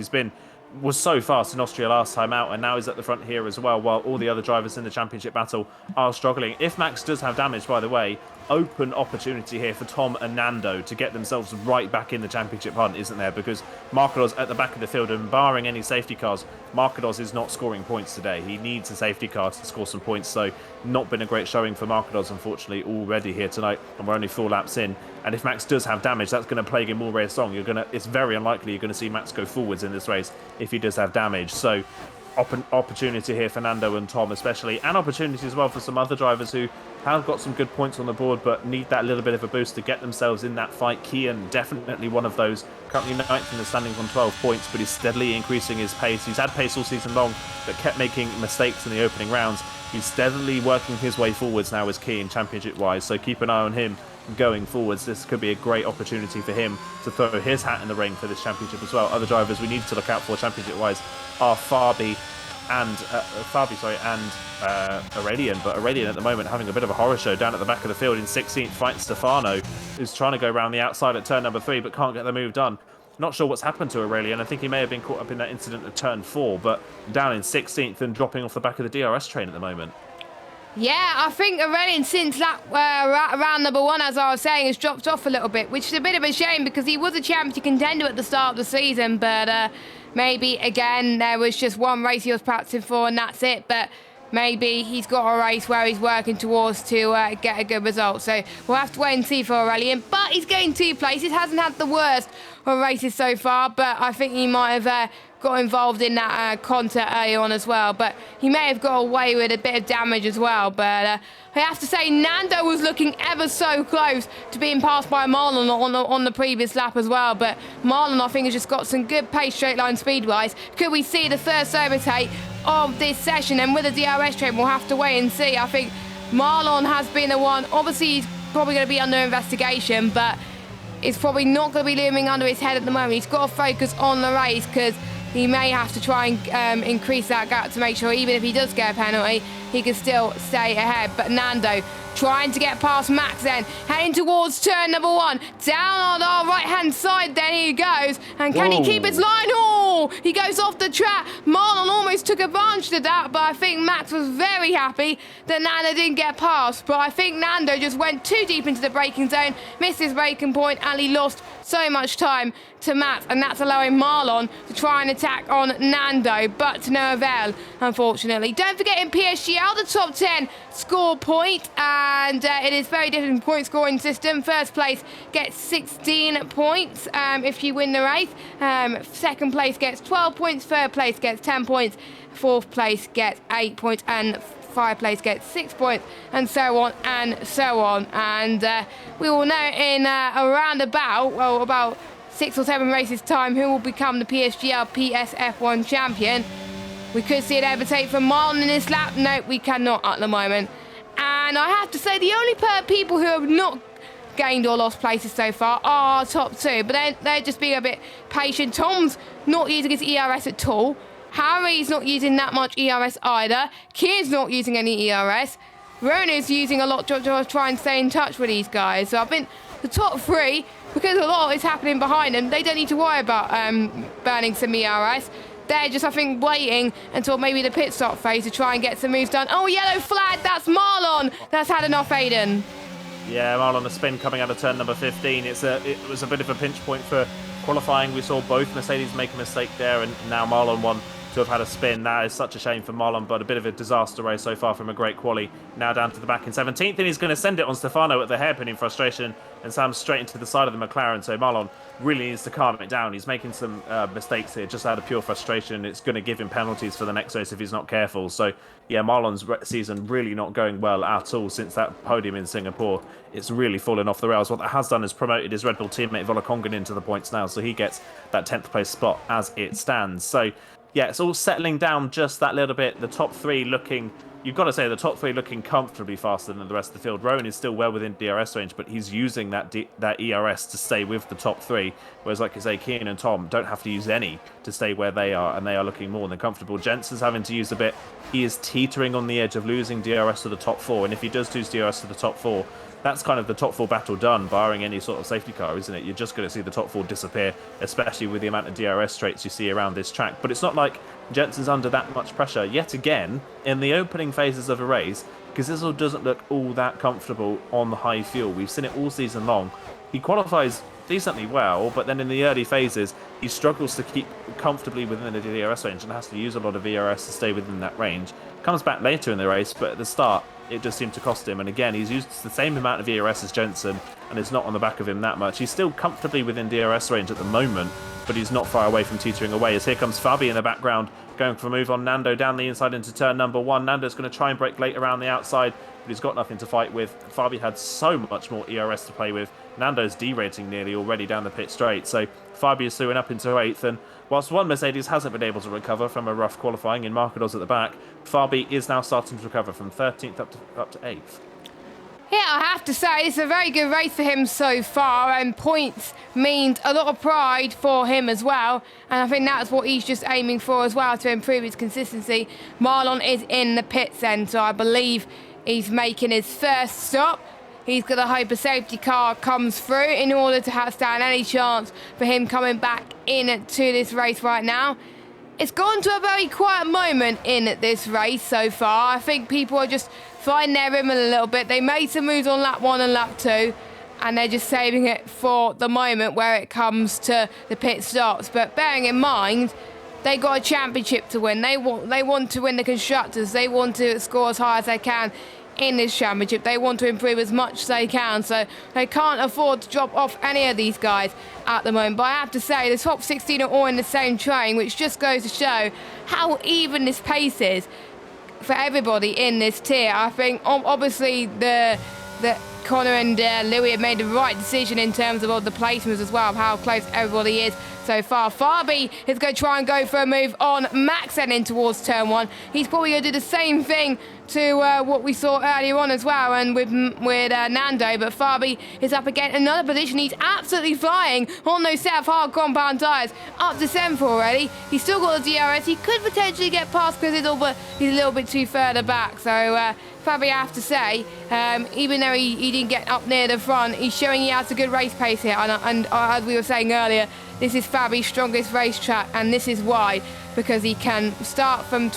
Was so fast in Austria last time out, and now he's at the front here as well, while all the other drivers in the championship battle are struggling. If Max does have damage, by the way, open opportunity here for Tom and Nando to get themselves right back in the championship hunt, isn't there? Because Marcados at the back of the field, and barring any safety cars, Marcados is not scoring points today. He needs a safety car to score some points, so not been a great showing for Marcados, unfortunately, already here tonight, and we're only 4 laps in. And if Max does have damage, that's going to plague him all race long. It's very unlikely you're going to see Max go forwards in this race if he does have damage. So opportunity here for Nando and Tom especially, and opportunity as well for some other drivers who have got some good points on the board but need that little bit of a boost to get themselves in that fight. Kian, definitely one of those, currently 9th in the standings on 12 points, but he's steadily increasing his pace. He's had pace all season long but kept making mistakes in the opening rounds. He's steadily working his way forwards now as Kian championship wise, so keep an eye on him going forwards. This could be a great opportunity for him to throw his hat in the ring for this championship as well. Other drivers we need to look out for championship wise are Fabi and Aurelian, but Aurelian at the moment having a bit of a horror show down at the back of the field in 16th, fighting Stefano, who's trying to go around the outside at turn number 3 but can't get the move done. Not sure what's happened to Aurelian. I think he may have been caught up in that incident at turn 4, but down in 16th and dropping off the back of the DRS train at the moment. Yeah, I think Aurelian since round number 1, as I was saying, has dropped off a little bit, which is a bit of a shame because he was a champion contender at the start of the season, but maybe, again, there was just one race he was practicing for and that's it, but maybe he's got a race where he's working towards to get a good result. So we'll have to wait and see for Aurelian, but he's getting 2 places, hasn't had the worst of races so far, but I think he might have got involved in that contest early on as well, but he may have got away with a bit of damage as well. But I have to say Nando was looking ever so close to being passed by Marlon on the previous lap as well, but Marlon I think has just got some good pace straight line speed wise. Could we see the first overtake of this session? And with the DRS train we'll have to wait and see. I think Marlon has been the one, obviously he's probably going to be under investigation, but it's probably not going to be looming under his head at the moment. He's got to focus on the race because he may have to try and increase that gap to make sure even if he does get a penalty, he can still stay ahead. But Nando trying to get past Max then, heading towards turn number 1. Down on our right-hand side then he goes. And can he keep his line? Oh, he goes off the track. Marlon almost took advantage of that, but I think Max was very happy that Nando didn't get past. But I think Nando just went too deep into the braking zone, missed his braking point, and he lost so much time to Max, and that's allowing Marlon to try and attack on Nando, but to no avail, unfortunately. Don't forget in PSGL, the top 10 score point, and it is very different point scoring system. First place gets 16 points if you win the race. Second place gets 12 points, third place gets 10 points, fourth place gets 8 points, and 5th place gets 6 points, and so on and so on. And we will know in around about 6 or 7 races time who will become the PSGL PSF1 champion. We could see an overtake from Marlon in this lap. No, we cannot at the moment. And I have to say the only people who have not gained or lost places so far are our top 2, but they're just being a bit patient. Tom's not using his ERS at all. Harry's not using that much ERS either. Kia's not using any ERS. Rona's using a lot to try and stay in touch with these guys. So I think the top 3, because a lot is happening behind them, they don't need to worry about burning some ERS. They're just, I think, waiting until maybe the pit stop phase to try and get some moves done. Oh, yellow flag, that's Marlon. That's had enough, Aiden. Yeah, Marlon, a spin coming out of turn number 15. It was a bit of a pinch point for qualifying. We saw both Mercedes make a mistake there, and now Marlon won to have had a spin. That is such a shame for Marlon, but a bit of a disaster race so far from a great quali. Now down to the back in 17th, and he's going to send it on Stefano at the hairpin in frustration, and Sam straight into the side of the McLaren. So Marlon really needs to calm it down. He's making some mistakes here just out of pure frustration. It's going to give him penalties for the next race if he's not careful. So yeah, Marlon's season really not going well at all since that podium in Singapore. It's really fallen off the rails. What that has done is promoted his Red Bull teammate Volakongan into the points now, so he gets that 10th place spot as it stands. So yeah, it's all settling down just that little bit. The top 3 looking, you've got to say, the top 3 looking comfortably faster than the rest of the field. Rowan is still well within DRS range, but he's using that ERS to stay with the top 3. Whereas, like you say, Kian and Tom don't have to use any to stay where they are, and they are looking more than comfortable. Jensen's having to use a bit. He is teetering on the edge of losing DRS to the top 4, and if he does lose DRS to the top 4, that's kind of the top 4 battle done, barring any sort of safety car, isn't it? You're just going to see the top 4 disappear, especially with the amount of DRS straights you see around this track. But it's not like Jensen's under that much pressure yet again in the opening phases of a race, because this all doesn't look all that comfortable on the high fuel. We've seen it all season long. He qualifies decently well, but then in the early phases, he struggles to keep comfortably within the DRS range and has to use a lot of ERS to stay within that range. Comes back later in the race, but at the start, it just seemed to cost him. And again, he's used the same amount of ERS as Jensen, and it's not on the back of him that much. He's still comfortably within DRS range at the moment, but he's not far away from teetering away. As here comes Fabi in the background going for a move on Nando down the inside into turn number 1. Nando's going to try and break late around the outside, but he's got nothing to fight with. Fabi had so much more ERS to play with. Nando's derating nearly already down the pit straight, so Fabi is suing up into 8th, and whilst one Mercedes hasn't been able to recover from a rough qualifying in Marcados at the back, Fabi is now starting to recover from 13th up to 8th. Yeah, I have to say, it's a very good race for him so far, and points means a lot of pride for him as well. And I think that's what he's just aiming for as well, to improve his consistency. Marlon is in the pit centre. I believe he's making his first stop. He's going to hope a safety car comes through in order to stand any chance for him coming back into this race right now. It's gone to a very quiet moment in this race so far. I think people are just finding their rhythm a little bit. They made some moves on lap 1 and lap 2, and they're just saving it for the moment where it comes to the pit stops. But bearing in mind, they got a championship to win. They want to win the Constructors. They want to score as high as they can in this championship. They want to improve as much as they can, so they can't afford to drop off any of these guys at the moment. But I have to say, the top 16 are all in the same train, which just goes to show how even this pace is for everybody in this tier. I think obviously the Connor and Louis have made the right decision in terms of all the placements as well, of how close everybody is so far. Fabi is going to try and go for a move on Max heading towards turn 1. He's probably going to do the same thing to what we saw earlier on as well, and with Nando. But Fabi is up again, another position. He's absolutely flying on those set of hard compound tyres, up to 7th already. He's still got the DRS. He could potentially get past Crizzle, but he's a little bit too further back. So Fabi, I have to say, even though he didn't get up near the front, he's showing he has a good race pace here. And as we were saying earlier, this is Fabi's strongest racetrack, and this is why, because he can start from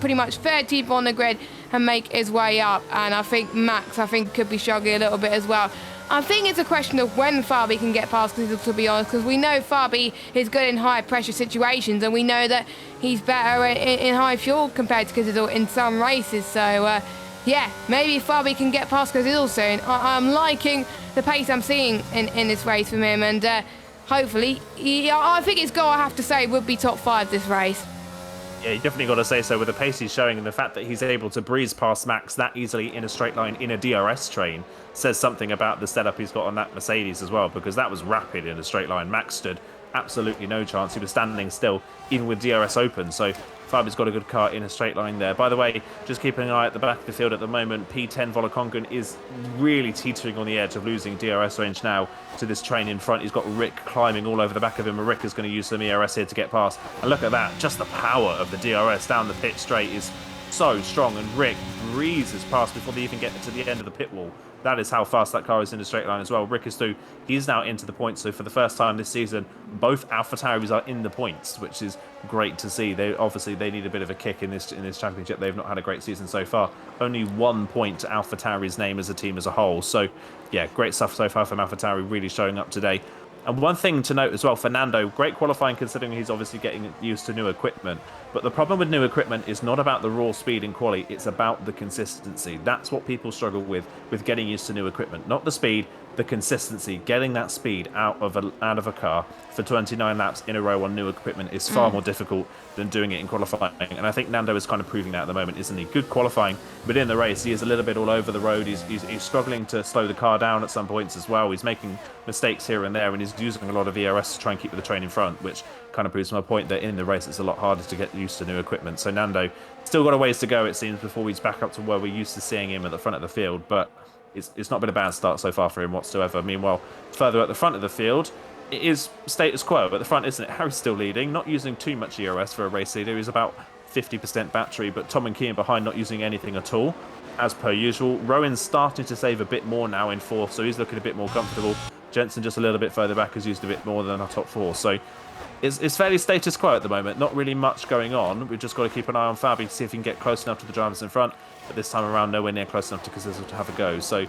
pretty much 13th on the grid and make his way up. And I think Max, could be struggling a little bit as well. I think it's a question of when Fabi can get past Crizzle, to be honest, because we know Fabi is good in high pressure situations, and we know that he's better in high fuel compared to Crizzle in some races. So yeah, maybe Fabi can get past Crizzle soon. I'm liking the pace I'm seeing in this race from him, and hopefully, I think his goal, I have to say, would be top 5 this race. Yeah, you definitely got to say so, with the pace he's showing and the fact that he's able to breeze past Max that easily in a straight line in a DRS train says something about the setup he's got on that Mercedes as well, because that was rapid in a straight line. Max stood absolutely no chance. He was standing still, even with DRS open. So Fabi's got a good car in a straight line there. By the way, just keeping an eye at the back of the field at the moment, P10 Volakongan is really teetering on the edge of losing DRS range now to this train in front. He's got Rick climbing all over the back of him, and Rick is going to use some ERS here to get past. And look at that, just the power of the DRS down the pit straight is so strong, and Rick breezes past before they even get to the end of the pit wall. That is how fast that car is in a straight line as well. Rick is too. He's now into the points. So for the first time this season, both AlphaTauris are in the points, which is great to see. They need a bit of a kick in this championship. They've not had a great season so far. Only 1 point to AlphaTauri's name as a team as a whole. So yeah, great stuff so far from AlphaTauri, really showing up today. And one thing to note as well, Fernando, great qualifying considering he's obviously getting used to new equipment. But the problem with new equipment is not about the raw speed and quality, it's about the consistency. That's what people struggle with getting used to new equipment. Not the speed, the consistency. Getting that speed out of a car for 29 laps in a row on new equipment is far more difficult than doing it in qualifying. And I think Nando is kind of proving that at the moment, isn't he? Good qualifying, but in the race, he is a little bit all over the road. He's struggling to slow the car down at some points as well. He's making mistakes here and there, and he's using a lot of ERS to try and keep the train in front, which kind of proves my point that in the race it's a lot harder to get used to new equipment. So Nando still got a ways to go, it seems, before he's back up to where we're used to seeing him at the front of the field, but it's not been a bad start so far for him whatsoever. Meanwhile, further at the front of the field, it is status quo at the front, isn't it? Harry's still leading, not using too much ERS for a race leader. He's about 50% battery, but Tom and Kean behind not using anything at all, as per usual. Rowan's starting to save a bit more now in 4th, so he's looking a bit more comfortable. Jensen just a little bit further back has used a bit more than our top 4, so it's fairly status quo at the moment. Not really much going on. We've just got to keep an eye on Fabi to see if he can get close enough to the drivers in front, but this time around nowhere near close enough to Kazizel to have a go. So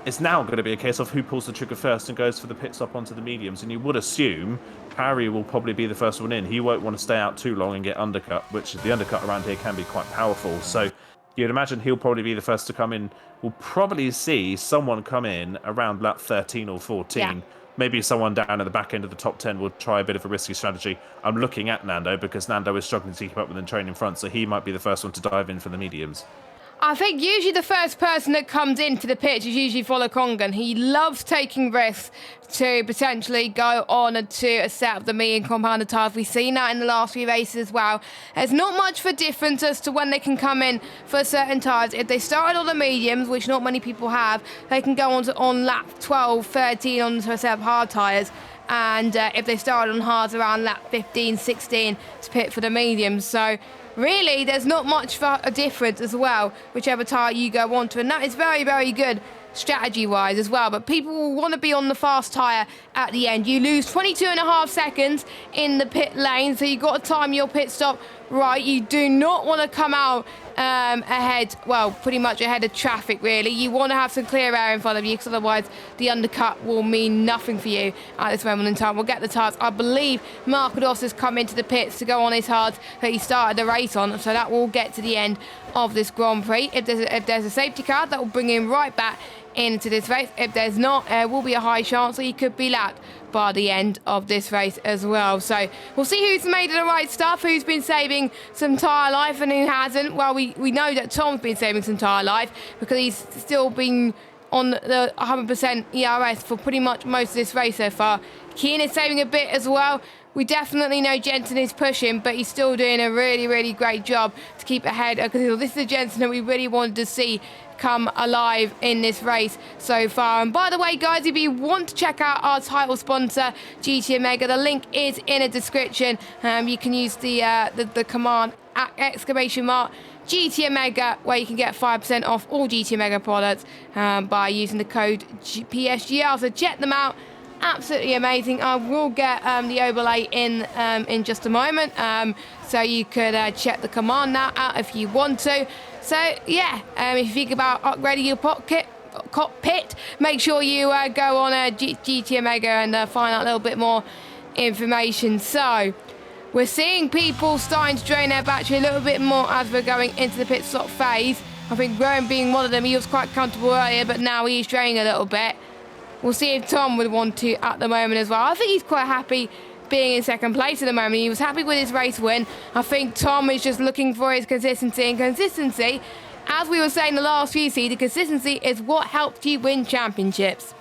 it's now going to be a case of who pulls the trigger first and goes for the pit stop onto the mediums, and you would assume Harry will probably be the first one in. He won't want to stay out too long and get undercut, which the undercut around here can be quite powerful. So you'd imagine he'll probably be the first to come in. We'll probably see someone come in around lap 13 or 14 maybe someone down at the back end of the top 10 will try a bit of a risky strategy. I'm looking at Nando because Nando is struggling to keep up with the train in front, so he might be the first one to dive in for the mediums. I think usually the first person that comes into the pitch is usually Volokongan. He loves taking risks to potentially go on to a set of the medium compounded tyres. We've seen that in the last few races as well. There's not much of a difference as to when they can come in for certain tyres. If they started on the mediums, which not many people have, they can go on lap 12, 13 onto a set of hard tyres. And if they started on hards around lap 15, 16 to pit for the mediums. So really, there's not much of a difference as well, whichever tyre you go onto. And that is very, very good strategy-wise as well. But people will want to be on the fast tyre at the end. You lose 22.5 seconds in the pit lane, so you've got to time your pit stop right. You do not want to come out ahead, well, pretty much ahead of traffic, really. You want to have some clear air in front of you, because otherwise the undercut will mean nothing for you at this moment in time. We'll get the tyres. I believe Markados has come into the pits to go on his hards that he started the race on, so that will get to the end of this Grand Prix. If there's a safety car, that will bring him right back into this race. If there's not, there will be a high chance that he could be lapped by the end of this race as well. So we'll see who's made the right stuff, who's been saving some tyre life and who hasn't. Well, we know that Tom's been saving some tyre life because he's still been on the 100% ERS for pretty much most of this race so far. Keane is saving a bit as well. We definitely know Jensen is pushing, but he's still doing a really, really great job to keep ahead, because this is the Jensen that we really wanted to see come alive in this race so far. And by the way, guys, if you want to check out our title sponsor, GT Omega, the link is in the description. You can use the command @ GT Omega, where you can get 5% off all GT Omega products by using the code PSGL. So check them out. Absolutely amazing. I will get the overlay in just a moment, so you could check the command now out if you want to. So yeah, if you think about upgrading your cockpit, make sure you go on GT Omega and find out a little bit more information. So we're seeing people starting to drain their battery a little bit more as we're going into the pit stop phase. I think Graham being one of them, he was quite comfortable earlier, but now he's draining a little bit. We'll see if Tom would want to at the moment as well. I think he's quite happy being in second place at the moment. He was happy with his race win. I think Tom is just looking for his consistency. And consistency, as we were saying the last few seasons, consistency is what helps you win championships.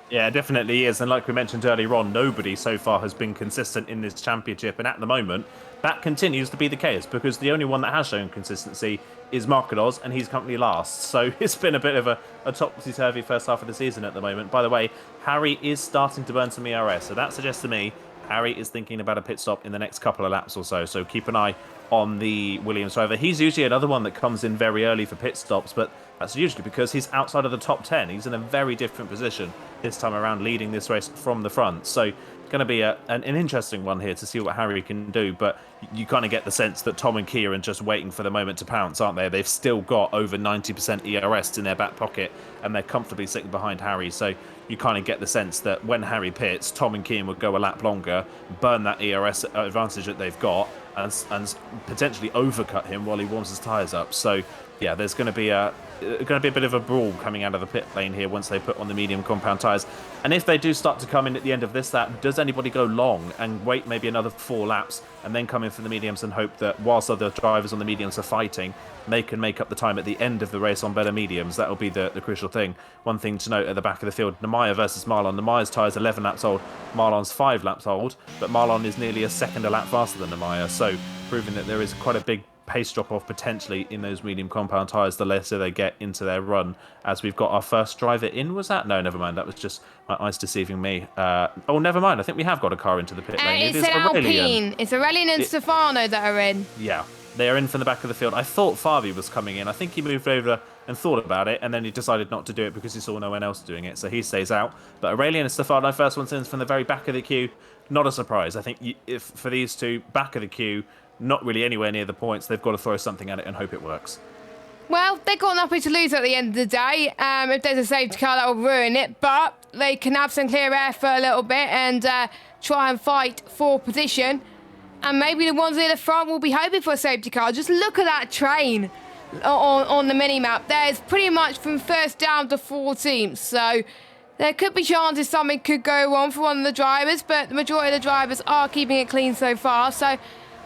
Yeah, it definitely is. And like we mentioned earlier on, nobody so far has been consistent in this championship. And at the moment, that continues to be the case, because the only one that has shown consistency is Markados, and he's currently last. So it's been a bit of a topsy-turvy first half of the season at the moment. By the way, Harry is starting to burn some ERS, so that suggests to me Harry is thinking about a pit stop in the next couple of laps or so. So keep an eye on the Williams driver. He's usually another one that comes in very early for pit stops, but that's usually because he's outside of the top 10. He's in a very different position this time around, leading this race from the front. So going to be an interesting one here to see what Harry can do, but you kind of get the sense that Tom and Kia are just waiting for the moment to pounce, aren't they? They've still got over 90% ERS in their back pocket, and they're comfortably sitting behind Harry. So you kind of get the sense that when Harry pits, Tom and Keane will go a lap longer, burn that ERS advantage that they've got, and potentially overcut him while he warms his tyres up. So yeah, there's going to be a bit of a brawl coming out of the pit lane here once they put on the medium compound tyres. And if they do start to come in at the end of this lap, does anybody go long and wait maybe another 4 laps and then come in for the mediums and hope that whilst other drivers on the mediums are fighting, they can make up the time at the end of the race on better mediums? That'll be the crucial thing. One thing to note at the back of the field, Nemaya versus Marlon. Nemaya's tyres 11 laps old, Marlon's 5 laps old, but Marlon is nearly a second a lap faster than Nemaya, so proving that there is quite a big pace drop-off potentially in those medium compound tyres the later they get into their run. As we've got our first driver in, was that? No, never mind. That was just my eyes deceiving me. Oh, never mind. I think we have got a car into the pit lane. It's an Alpine. It's Aurelian and Stefano that are in. Yeah, they are in from the back of the field. I thought Fabi was coming in. I think he moved over and thought about it, and then he decided not to do it because he saw no one else doing it, so he stays out. But Aurelian and Stefano, first ones in from the very back of the queue. Not a surprise. I think if for these two, back of the queue, not really anywhere near the points. They've got to throw something at it and hope it works. Well, they've got nothing to lose at the end of the day. If there's a safety car, that will ruin it. But they can have some clear air for a little bit and try and fight for position. And maybe the ones near the front will be hoping for a safety car. Just look at that train on the mini-map. There's pretty much from first down to 14th. So There could be chances something could go wrong for one of the drivers, but the majority of the drivers are keeping it clean so far. So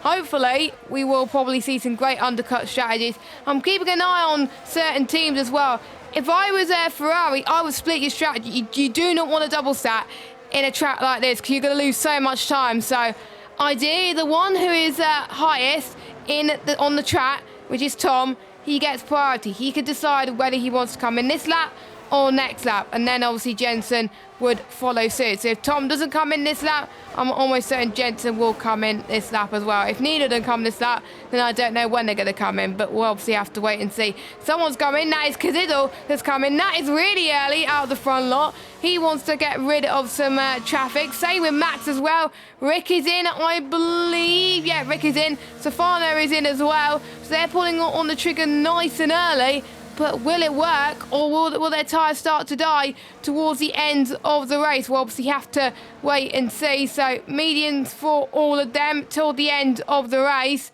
hopefully we will probably see some great undercut strategies. I'm keeping an eye on certain teams as well. If I was a Ferrari, I would split your strategy. You do not want to double stack in a track like this because you're going to lose so much time. So ideally, the one who is highest on the track, which is Tom, he gets priority. He can decide whether he wants to come in this lap or next lap, and then obviously Jensen would follow suit. So if Tom doesn't come in this lap, I'm almost certain Jensen will come in this lap as well. If neither doesn't come this lap, then I don't know when they're going to come in, but we'll obviously have to wait and see. Someone's coming. That is Kaziddle that's coming. That is really early out of the front lot. He wants to get rid of some traffic. Same with Max as well. Rick is in, I believe. Yeah, Rick is in. Stefano is in as well. So they're pulling on the trigger nice and early. But will it work, or will their tyres start to die towards the end of the race? We'll obviously have to wait and see. So medians for all of them till the end of the race.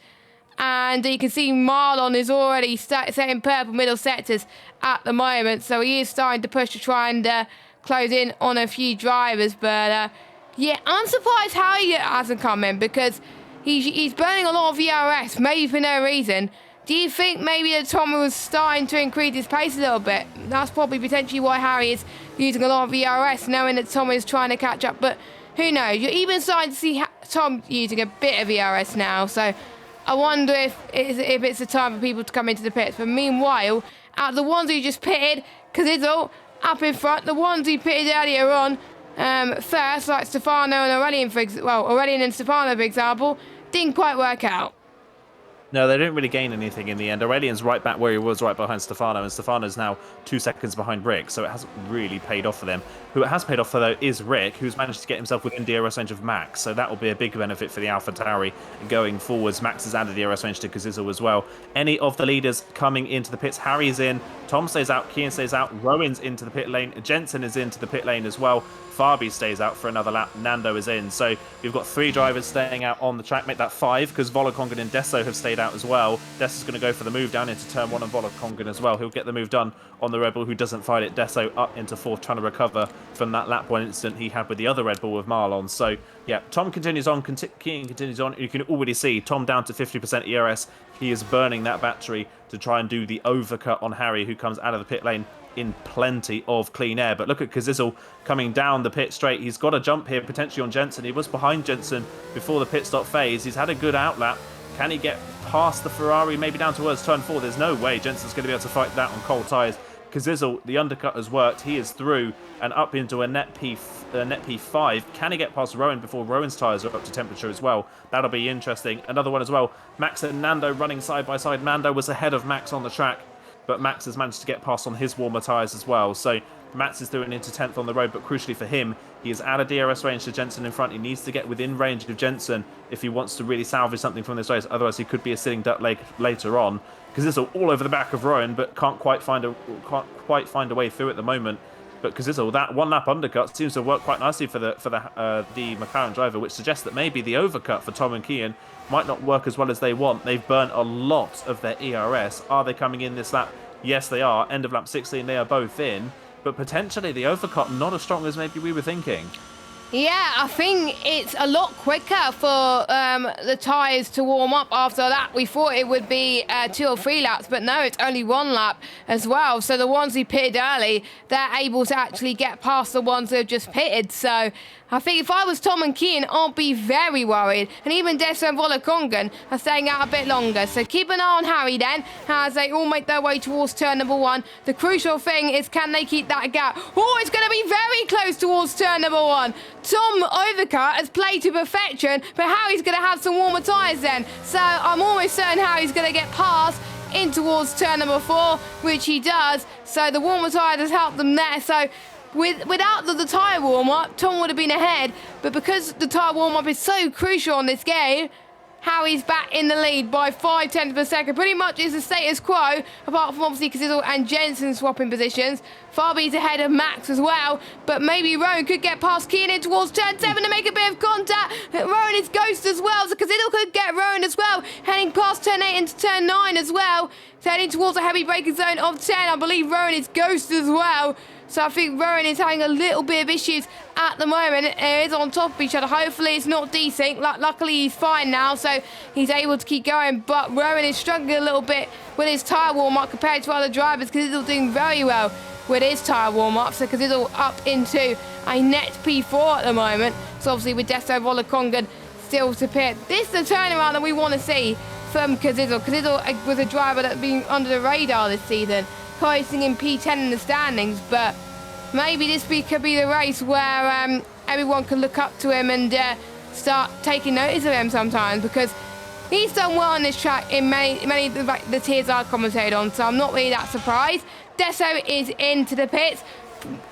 And you can see Marlon is already setting purple middle sectors at the moment. So he is starting to push to try and close in on a few drivers. But yeah, I'm surprised Harry hasn't come in because he's burning a lot of VRS, maybe for no reason. Do you think maybe that Tom was starting to increase his pace a little bit? That's probably potentially why Harry is using a lot of VRS, knowing that Tom is trying to catch up. But who knows? You're even starting to see Tom using a bit of VRS now. So I wonder if it's the time for people to come into the pits. But meanwhile, out of the ones who just pitted, Kaziddle up in front, the ones who pitted earlier on first, like Stefano and Aurelian, Aurelian and Stefano, for example, didn't quite work out. No, they didn't really gain anything in the end. Aurelian's right back where he was, right behind Stefano, and Stefano's now 2 seconds behind Rick, so it hasn't really paid off for them. Who it has paid off for, though, is Rick, who's managed to get himself within DRS range of Max, so that will be a big benefit for the AlphaTauri going forwards. Max has added DRS range to Kazizzle as well. Any of the leaders coming into the pits, Harry's in, Tom stays out, Kian stays out, Rowan's into the pit lane, Jensen is into the pit lane as well. Fabi stays out for another lap, Nando is in. So we've got 3 drivers staying out on the track, make that 5, because Volokongan and Desso have stayed out as well. Desso's going to go for the move down into turn 1 on Volokongan as well. He'll get the move done on the Red Bull who doesn't fight it. Desso up into 4th, trying to recover from that lap 1 incident he had with the other Red Bull with Marlon. So yeah, Tom continues on, Kian continues on. You can already see Tom down to 50% ERS. He is burning that battery to try and do the overcut on Harry, who comes out of the pit lane in plenty of clean air. But look at Kazizzle coming down the pit straight. He's got a jump here potentially on Jensen. He was behind Jensen before the pit stop phase. He's had a good outlap. Can he get past the Ferrari, maybe down towards turn 4? There's no way Jensen's going to be able to fight that on cold tyres. Kazizzle, the undercut has worked. He is through and up into a net P5. Can he get past Rowan before Rowan's tyres are up to temperature as well? That'll be interesting. Another one as well. Max and Nando running side by side. Nando was ahead of Max on the track, but Max has managed to get past on his warmer tyres as well. So Max is doing into 10th on the road, but crucially for him, he is out of DRS range to Jensen in front. He needs to get within range of Jensen if he wants to really salvage something from this race. Otherwise, he could be a sitting duck later on, because this is all over the back of Rowan, but can't quite find a way through at the moment. But Kazizzle, that 1 lap undercut seems to work quite nicely for the McLaren driver, which suggests that maybe the overcut for Tom and Kian might not work as well as they want. They've burnt a lot of their ERS. Are they coming in this lap? Yes, they are. End of lap 16, they are both in. But potentially the overcut not as strong as maybe we were thinking. Yeah, I think it's a lot quicker for the tyres to warm up after that. We thought it would be 2 or 3 laps, but no, it's only 1 lap as well. So the ones who pitted early, they're able to actually get past the ones who have just pitted. So I think if I was Tom and Kian, I'd be very worried. And even Desso and Volokongan are staying out a bit longer. So keep an eye on Harry then, as they all make their way towards turn number 1. The crucial thing is, can they keep that gap? Oh, it's going to be very close towards turn number 1. Tom overcut has played to perfection, but Harry's going to have some warmer tyres then. So I'm almost certain Harry's going to get past in towards turn number 4, which he does. So the warmer tyres has helped them there. So without the tyre warm-up, Tom would have been ahead. But because the tyre warm-up is so crucial on this game, Harry's back in the lead by 5/10 per second. Pretty much is the status quo, apart from obviously Kazizzle and Jensen swapping positions. Fabi's ahead of Max as well, but maybe Rowan could get past Kian in towards turn 7 to make a bit of contact. Rowan is ghost as well, so Kazizzle could get Rowan as well, heading past turn 8 into turn 9 as well. Heading towards a heavy braking zone of 10. I believe Rowan is ghost as well. So I think Rowan is having a little bit of issues at the moment. It is on top of each other. Hopefully it's not desync. Luckily he's fine now, so he's able to keep going. But Rowan is struggling a little bit with his tyre warm-up compared to other drivers because he's doing very well with his tyre warm-up. So because he's all up into a net P4 at the moment. So obviously with Deso Volakongan still to pit. This is the turnaround that we want to see from Kazizel. Kazizel was a driver that's been under the radar this season, coasting in P10 in the standings, but maybe this could be the race where everyone can look up to him and start taking notice of him sometimes, because he's done well on this track in many of the tiers I commentated on, so I'm not really that surprised. Deso is into the pits.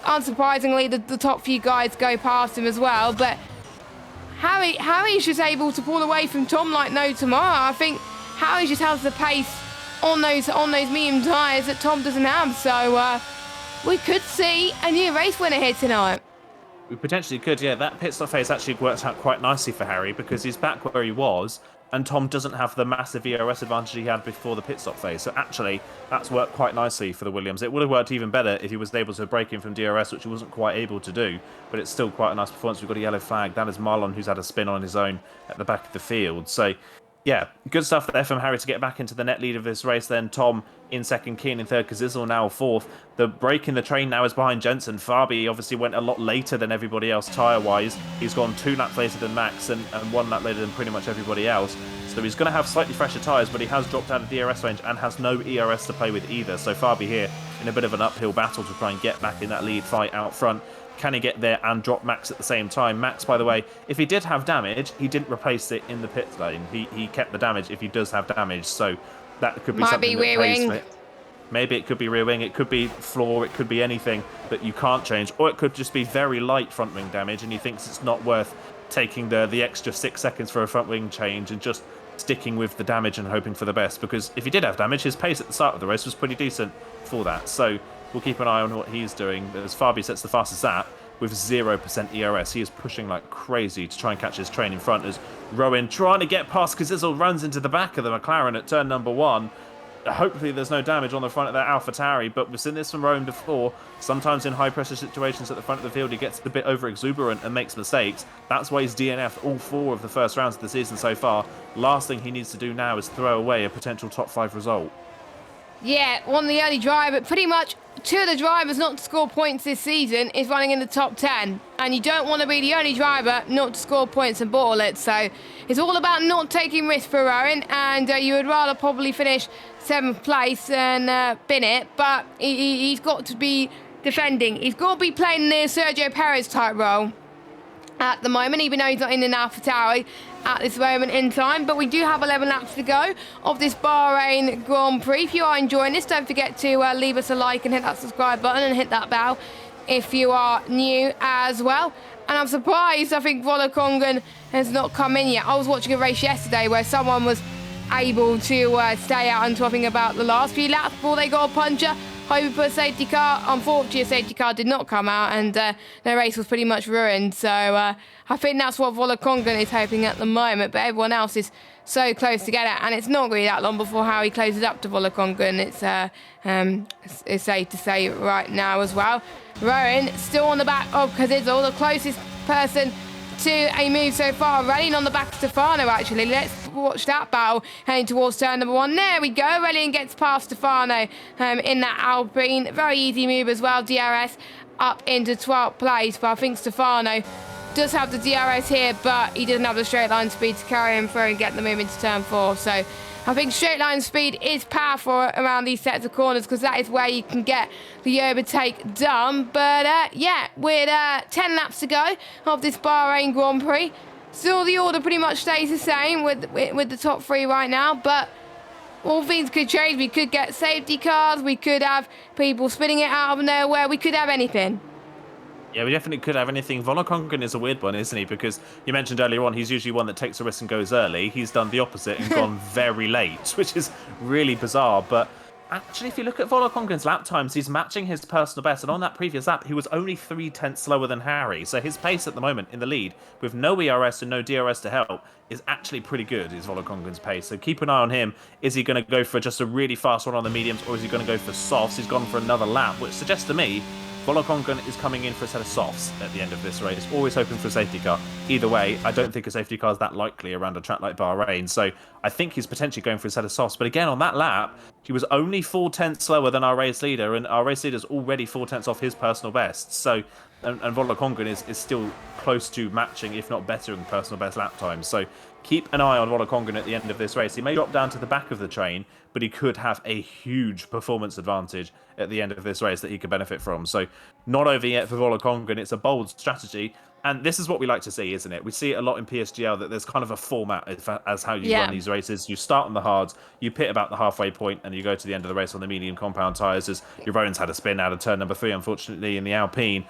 Unsurprisingly, the top few guys go past him as well, but Harry's just able to pull away from Tom like no tomorrow. I think Harry just has the pace on those medium tyres that Tom doesn't have, so we could see a new race winner here tonight. We potentially could, yeah. That pit stop phase actually worked out quite nicely for Harry because he's back where he was, and Tom doesn't have the massive ERS advantage he had before the pit stop phase. So actually, that's worked quite nicely for the Williams. It would have worked even better if he was able to break in from DRS, which he wasn't quite able to do, but it's still quite a nice performance. We've got a yellow flag. That is Marlon, who's had a spin on his own at the back of the field. So yeah, good stuff there from Harry to get back into the net lead of this race. Then Tom in second, Keen in third, Kazizel now fourth. The break in the train now is behind Jensen. Fabi obviously went a lot later than everybody else tyre-wise. He's gone 2 laps later than Max and 1 lap later than pretty much everybody else. So he's going to have slightly fresher tyres, but he has dropped out of the DRS range and has no ERS to play with either. So Fabi here in a bit of an uphill battle to try and get back in that lead fight out front. Can he get there and drop Max at the same time? Max, by the way, if he did have damage, he didn't replace it in the pit lane. He kept the damage if he does have damage. So that could be something that plays for it. Maybe it could be rear wing, it could be floor, it could be anything that you can't change. Or it could just be very light front wing damage and he thinks it's not worth taking the extra 6 seconds for a front wing change and just sticking with the damage and hoping for the best. Because if he did have damage, his pace at the start of the race was pretty decent for that. So we'll keep an eye on what he's doing. As Fabi sets the fastest lap with 0% ERS, he is pushing like crazy to try and catch his train in front as Rowan trying to get past Kazizel runs into the back of the McLaren at turn number 1. Hopefully there's no damage on the front of that AlphaTauri, but we've seen this from Rowan before. Sometimes in high pressure situations at the front of the field he gets a bit over exuberant and makes mistakes. That's why he's DNF'd all 4 of the first rounds of the season so far. Last thing he needs to do now is throw away a potential top 5 result. Yeah, one of the early drivers, pretty much 2 of the drivers not to score points this season is running in the top 10. And you don't want to be the only driver not to score points and bottle it. So it's all about not taking risks for Rowan. And you would rather probably finish 7th place than bin it. But he's got to be defending. He's got to be playing the Sergio Perez type role at the moment, even though he's not in an AlphaTauri at this moment in time. But we do have 11 laps to go of this Bahrain Grand Prix. If you are enjoying this, don't forget to leave us a like and hit that subscribe button and hit that bell if you are new as well. And I'm surprised, I think Volakongan has not come in yet. I was watching a race yesterday where someone was able to stay out until I think about the last few laps before they got a puncher. Hoping for a safety car. Unfortunately, a safety car did not come out and the race was pretty much ruined. So I think that's what Volakongan is hoping at the moment. But everyone else is so close together, and it's not really that long before Harry closes up to Volakongan. It's safe to say right now as well. Rowan still on the back of Kazizel, the closest person to a move so far, running on the back of Stefano actually. Let's watch that battle heading towards turn number 1. There we go. Relian gets past Stefano in that Alpine. Very easy move as well. DRS up into 12th place, but I think Stefano does have the DRS here, but he doesn't have the straight line speed to carry him through and get them into turn 4. So I think straight line speed is powerful around these sets of corners because that is where you can get the overtake done. But yeah, with 10 laps to go of this Bahrain Grand Prix, still the order pretty much stays the same with the top 3 right now. But all things could change. We could get safety cars. We could have people spinning it out of nowhere. We could have anything. Yeah, we definitely could have anything. Volakongan is a weird one, isn't he? Because you mentioned earlier on, he's usually one that takes a risk and goes early. He's done the opposite and gone very late, which is really bizarre. But actually, if you look at Volakongan's lap times, he's matching his personal best. And on that previous lap, he was only 3/10 slower than Harry. So his pace at the moment in the lead, with no ERS and no DRS to help, is actually pretty good, is Volakongan's pace. So keep an eye on him. Is he going to go for just a really fast one on the mediums, or is he going to go for softs? He's gone for another lap, which suggests to me Volokongan is coming in for a set of softs at the end of this race, always hoping for a safety car. Either way, I don't think a safety car is that likely around a track like Bahrain, so I think he's potentially going for a set of softs. But again, on that lap, he was only 4/10 slower than our race leader, and our race leader's already 4/10 off his personal best. So, and Volokongan is still close to matching, if not better, than personal best lap times. So keep an eye on Volokongan at the end of this race. He may drop down to the back of the train, but he could have a huge performance advantage at the end of this race that he could benefit from. So not over yet for Volokongan. It's a bold strategy. And this is what we like to see, isn't it? We see it a lot in PSGL that there's kind of a format as how you run these races. You start on the hards, you pit about the halfway point, and you go to the end of the race on the medium compound tyres. As your Rowan's had a spin out of turn number 3, unfortunately, in the Alpine.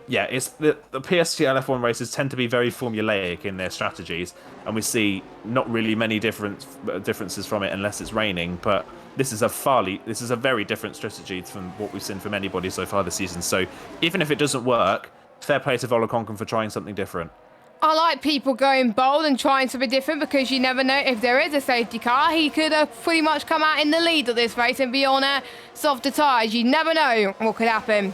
Yeah, it's the PSGL F1 races tend to be very formulaic in their strategies, and we see not really many differences from it unless it's raining. But this is a very different strategy from what we've seen from anybody so far this season. So even if it doesn't work, fair play to Volokongan for trying something different. I like people going bold and trying something different, because you never know if there is a safety car. He could have pretty much come out in the lead of this race and be on softer tyres. You never know what could happen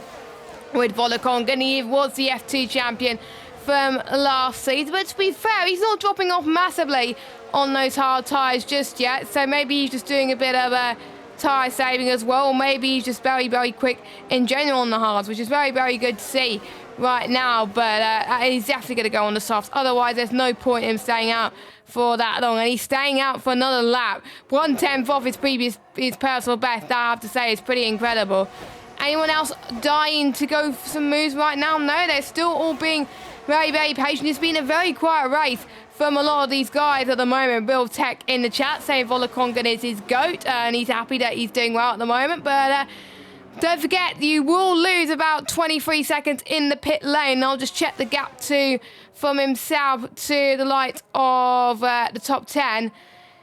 with Volokongan. He was the F2 champion from last season, but to be fair, he's not dropping off massively on those hard tyres just yet. So maybe he's just doing a bit of a tyre saving as well, or maybe he's just very, very quick in general on the hards, which is very, very good to see right now. But he's definitely going to go on the softs. Otherwise, there's no point in him staying out for that long, and he's staying out for another lap. 1/10 off his personal best. That I have to say is pretty incredible. Anyone else dying to go for some moves right now? No, they're still all being very, very patient. It's been a very quiet race from a lot of these guys at the moment. Real Tech in the chat saying Volokongan is his GOAT, and he's happy that he's doing well at the moment. But don't forget, you will lose about 23 seconds in the pit lane. I'll just check the gap from himself to the light of the top 10.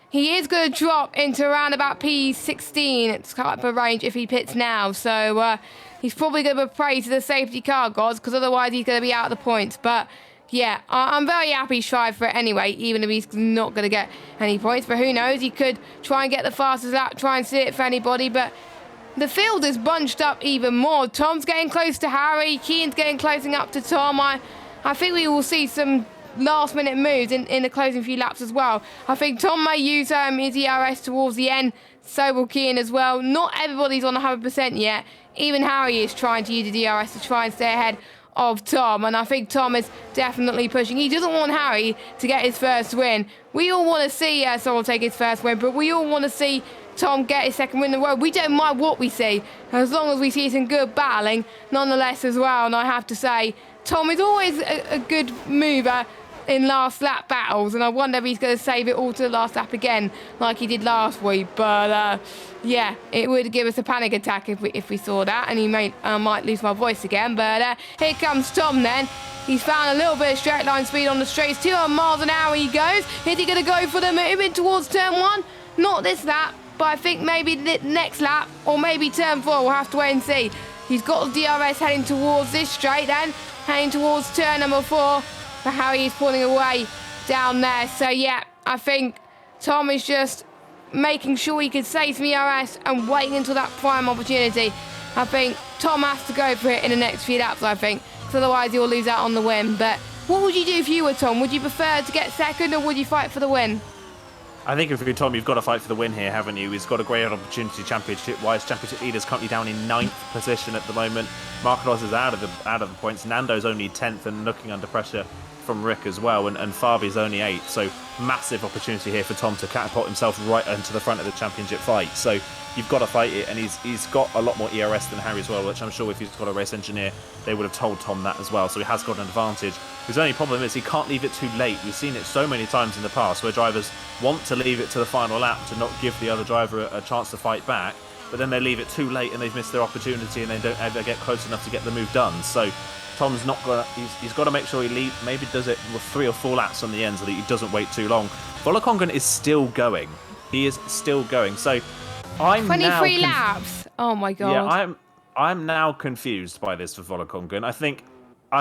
He is going to drop into around about P16. It's cut up a range if he pits now. So he's probably going to pray to the safety car gods, because otherwise he's going to be out of the points. But yeah, I'm very happy he's tried for it anyway, even if he's not going to get any points. But who knows? He could try and get the fastest lap, try and see it for anybody. But the field is bunched up even more. Tom's getting close to Harry. Keane's getting closing up to Tom. I think we will see some last-minute moves in the closing few laps as well. I think Tom may use his ERS towards the end. So will Keane as well. Not everybody's on 100% yet. Even Harry is trying to use the DRS to try and stay ahead of Tom, and I think Tom is definitely pushing. He doesn't want Harry to get his first win. We all want to see Sorrel take his first win, but we all want to see Tom get his second win in a row. We don't mind what we see, as long as we see some good battling nonetheless as well. And I have to say, Tom is always a good mover in last lap battles, and I wonder if he's going to save it all to the last lap again like he did last week. But yeah, it would give us a panic attack if we saw that, and he might lose my voice again. But here comes Tom then. He's found a little bit of straight line speed on the straights. 200 miles an hour he goes. Is he going to go for the movement towards turn 1? Not this lap, but I think maybe the next lap, or maybe turn 4. We'll have to wait and see. He's got the DRS heading towards this straight then, heading towards turn number 4. But Harry is pulling away down there. So yeah, I think Tom is just making sure he can save some ERS and waiting until that prime opportunity. I think Tom has to go for it in the next few laps, I think, because otherwise he'll lose out on the win. But what would you do if you were Tom? Would you prefer to get second, or would you fight for the win? I think if you're Tom, you've got to fight for the win here, haven't you? He's got a great opportunity championship-wise. Championship leader's currently down in 9th position at the moment. Marcos is out of the points. Nando's only 10th and looking under pressure from Rick as well, and Fabi's only 8th. So massive opportunity here for Tom to catapult himself right into the front of the championship fight. So you've got to fight it, and he's got a lot more ERS than Harry as well, which I'm sure if he's got a race engineer, they would have told Tom that as well. So he has got an advantage. His only problem is he can't leave it too late. We've seen it so many times in the past where drivers want to leave it to the final lap to not give the other driver a chance to fight back, but then they leave it too late and they've missed their opportunity and they don't ever get close enough to get the move done. So Tom's not gonna. He's got to make sure he maybe does it with 3 or 4 laps on the end so that he doesn't wait too long. Volokongan is still going. He is still going. So I'm 23 laps. Oh my god. Yeah, I'm now confused by this for Volokongan. I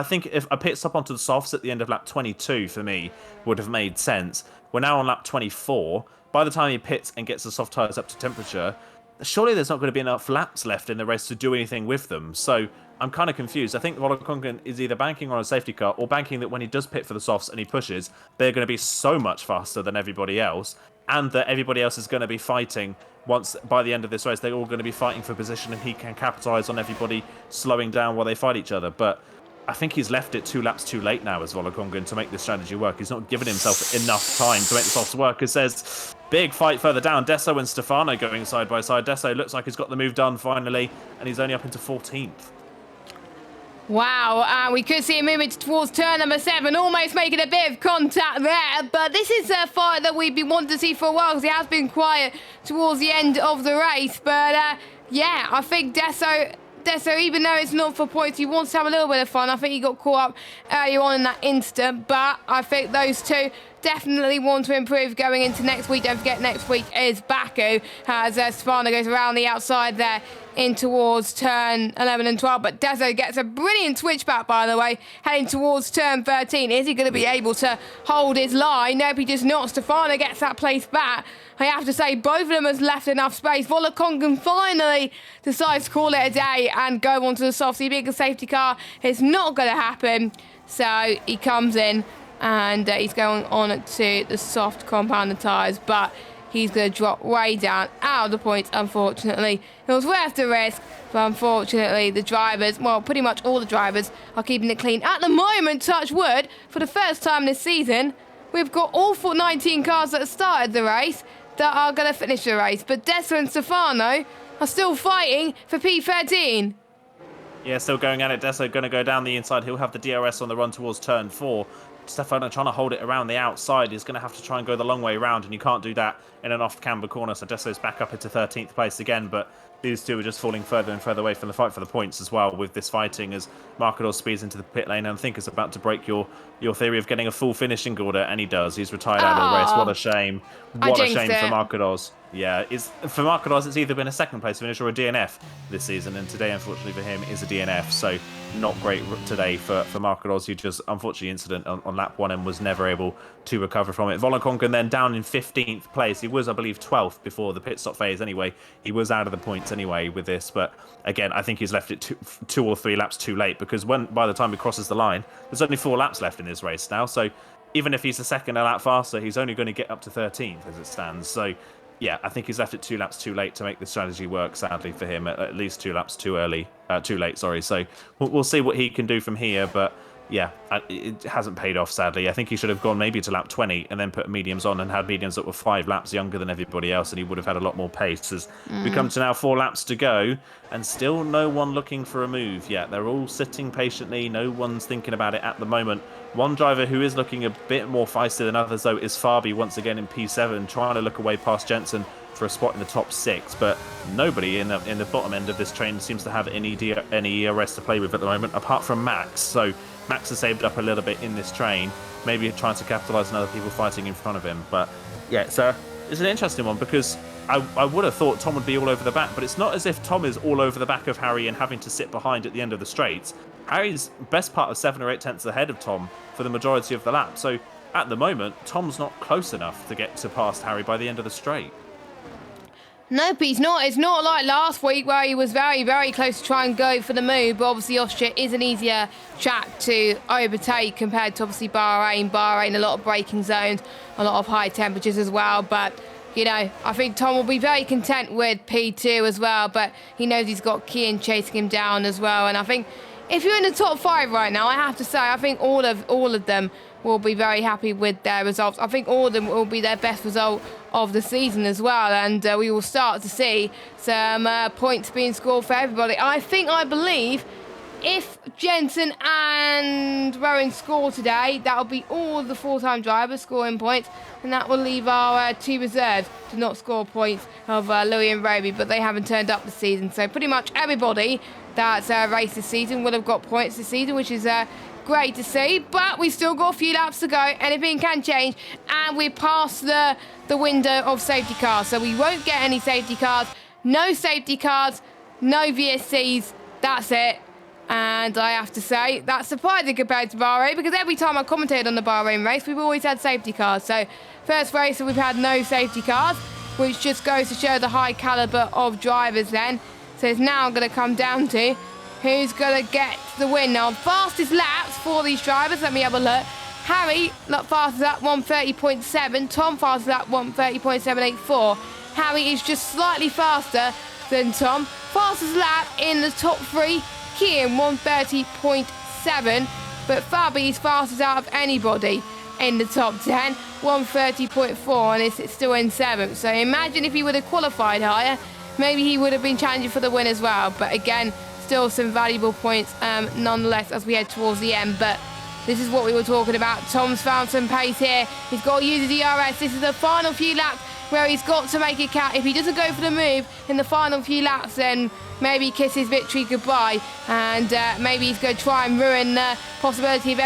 think if a pit stop onto the softs at the end of lap 22 for me would have made sense. We're now on lap 24. By the time he pits and gets the soft tyres up to temperature, surely there's not going to be enough laps left in the race to do anything with them. So I'm kind of confused. I think Volokongan is either banking on a safety car or banking that when he does pit for the softs and he pushes, they're going to be so much faster than everybody else, and that everybody else is going to be fighting. Once by the end of this race, they're all going to be fighting for position, and he can capitalize on everybody slowing down while they fight each other. But I think he's left it 2 laps too late now as Volokongan to make this strategy work. He's not given himself enough time to make the softs work. It says big fight further down. Deso and Stefano going side by side. Deso looks like he's got the move done finally, and he's only up into 14th. Wow, we could see him moving towards turn number 7, almost making a bit of contact there. But this is a fight that we've been wanting to see for a while because he has been quiet towards the end of the race. But yeah, I think Deso, even though it's not for points, he wants to have a little bit of fun. I think he got caught up earlier on in that instant. But I think those two definitely want to improve going into next week. Don't forget, next week is Baku, as Stefano goes around the outside there in towards turn 11 and 12. But Deso gets a brilliant switchback, by the way, heading towards turn 13. Is he going to be able to hold his line? Nope, he does not. Stefano gets that place back. I have to say, both of them has left enough space. Volokongan finally decides to call it a day and go onto the soft. The bigger safety car is not going to happen. So he comes in and he's going on to the soft compound tyres, but he's going to drop way down out of the points, unfortunately. It was worth the risk, but unfortunately the drivers, well, pretty much all the drivers, are keeping it clean. At the moment, touch wood, for the first time this season, we've got all 19 cars that have started the race that are going to finish the race, but Deso and Stefano are still fighting for P13. Yeah, still going at it. Deso going to go down the inside. He'll have the DRS on the run towards turn 4. Stefano trying to hold it around the outside. He's going to have to try and go the long way around, and you can't do that in an off-camber corner. So Deso's back up into 13th place again, but these two are just falling further and further away from the fight for the points as well with this fighting as Marcador speeds into the pit lane, and I think it's about to break your theory of getting a full finishing order, and he does. He's retired out of the race. What a shame. What a shame for Marcadors. Yeah, for Marcadors, it's either been a second place finish or a DNF this season, and today, unfortunately for him, is a DNF. So not great today for Marcadors, who just, unfortunately, incident on lap 1 and was never able to recover from it. Volokongan then down in 15th place. He was, I believe, 12th before the pit stop phase anyway. He was out of the points anyway with this, but again, I think he's left it 2 or 3 laps too late, because by the time he crosses the line, there's only 4 laps left in this race now. So even if he's a second a lap faster, he's only going to get up to 13th as it stands. So yeah, I think he's left it 2 laps too late to make the strategy work, sadly for him. At least 2 laps too late, sorry. So we'll see what he can do from here, but yeah, it hasn't paid off, sadly. I think he should have gone maybe to lap 20 and then put mediums on and had mediums that were 5 laps younger than everybody else, and he would have had a lot more pace. As we come to now 4 laps to go, and still no one looking for a move yet. They're all sitting patiently. No one's thinking about it at the moment. One driver who is looking a bit more feisty than others, though, is Fabi, once again in P7, trying to look away past Jensen for a spot in the top 6, but nobody in the bottom end of this train seems to have any ERS to play with at the moment, apart from Max. So Max has saved up a little bit in this train, maybe trying to capitalise on other people fighting in front of him. But yeah, it's an interesting one, because I would have thought Tom would be all over the back, but it's not as if Tom is all over the back of Harry and having to sit behind at the end of the straights. Harry's best part of 7 or 8 tenths ahead of Tom for the majority of the lap. So at the moment, Tom's not close enough to get to past Harry by the end of the straight. Nope, he's not. It's not like last week where he was very, very close to try and go for the move. But obviously, Austria is an easier track to overtake compared to obviously Bahrain. Bahrain, a lot of braking zones, a lot of high temperatures as well. But, you know, I think Tom will be very content with P2 as well. But he knows he's got Kian chasing him down as well. And I think if you're in the top 5 right now, I have to say, I think all of them will be very happy with their results. I think all of them will be their best result of the season as well, and we will start to see some points being scored for everybody. I believe if Jensen and Rowan score today, that'll be all the full-time drivers scoring points, and that will leave our 2 reserves to not score points of Louis and Roby, but they haven't turned up this season. So pretty much everybody that's raced this season will have got points this season, which is great to see, but we've still got a few laps to go. Anything can change, and we're past the window of safety cars, so we won't get any safety cars. No safety cars, no VSCs, that's it. And I have to say, that's surprising compared to Bahrain, because every time I commentated on the Bahrain race, we've always had safety cars. So first race, we've had no safety cars, which just goes to show the high caliber of drivers then. So it's now going to come down to who's going to get the win. Now, fastest laps for these drivers, let me have a look. Harry, fastest lap, 1:30.7. Tom, fastest lap, 1:30.784. Harry is just slightly faster than Tom. Fastest lap in the top 3, Kian, 1:30.7. But Fabi's fastest out of anybody in the top 10, 1:30.4, and it's still in 7th. So imagine if he would have qualified higher, maybe he would have been challenging for the win as well. But again, still some valuable points nonetheless as we head towards the end. But this is what we were talking about. Tom's found some pace here. He's got to use the DRS. This is the final few laps where he's got to make it count. If he doesn't go for the move in the final few laps, then maybe kiss his victory goodbye, and maybe he's going to try and ruin the possibility of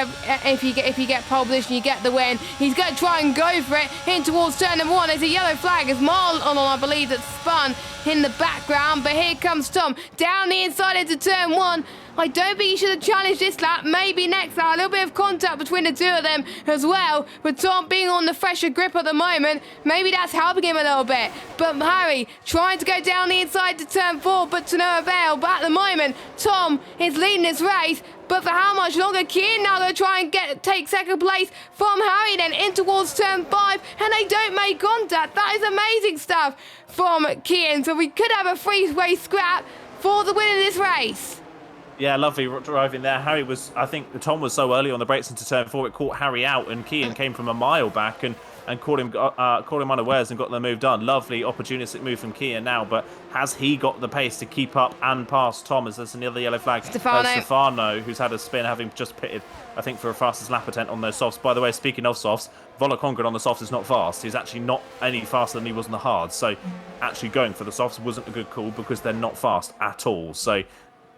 if you get pole position, you get the win. He's going to try and go for it in towards turn number 1. There's a yellow flag as Marlon, I believe, that's spun in the background, but here comes Tom down the inside into turn 1. I don't think he should have challenged this lap. Maybe next lap. A little bit of contact between the two of them as well. With Tom being on the fresher grip at the moment, maybe that's helping him a little bit. But Harry trying to go down the inside to turn 4, but to no avail. But at the moment, Tom is leading this race. But for how much longer? Kian now going to try and take second place from Harry, then in towards turn 5, and they don't make contact. That is amazing stuff from Kian. So we could have a three-way scrap for the win of this race. Yeah, lovely driving there. Harry was, I think Tom was so early on the brakes into turn 4, it caught Harry out, and Kian came from a mile back and caught him unawares and got the move done. Lovely opportunistic move from Kian now, but has he got the pace to keep up and pass Tom? As there's another yellow flag. Stefano, who's had a spin, having just pitted, I think, for a fastest lap attempt on those softs. By the way, speaking of softs, Volokongren on the softs is not fast. He's actually not any faster than he was on the hards. So actually going for the softs wasn't a good call because they're not fast at all. So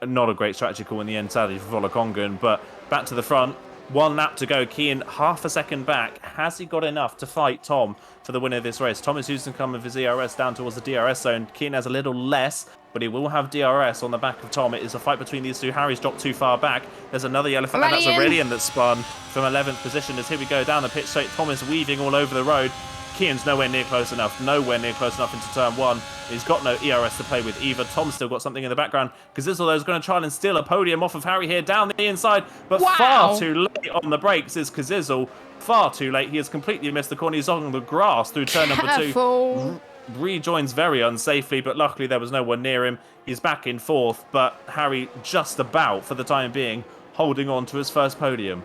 not a great strategy call in the end, sadly, for Volokongren. But back to the front. 1 lap to go. Kian half a second back. Has he got enough to fight Tom for the winner of this race? Tom is using some of his ERS down towards the DRS zone. Kian has a little less, but he will have DRS on the back of Tom. It is a fight between these two. Harry's dropped too far back. There's another yellow flag. That's Aurelian that spun from 11th position. As here we go down the pit straight. Tom is weaving all over the road. Kian's nowhere near close enough into turn 1. He's got no ERS to play with either. Tom's still got something in the background. Kazizzo is going to try and steal a podium off of Harry here down the inside, but far too late on the brakes is Kazizzo. Far too late. He has completely missed the corner. He's on the grass through turn number 2. Rejoins very unsafely, but luckily there was no one near him. He's back in 4th, but Harry just about, for the time being, holding on to his first podium.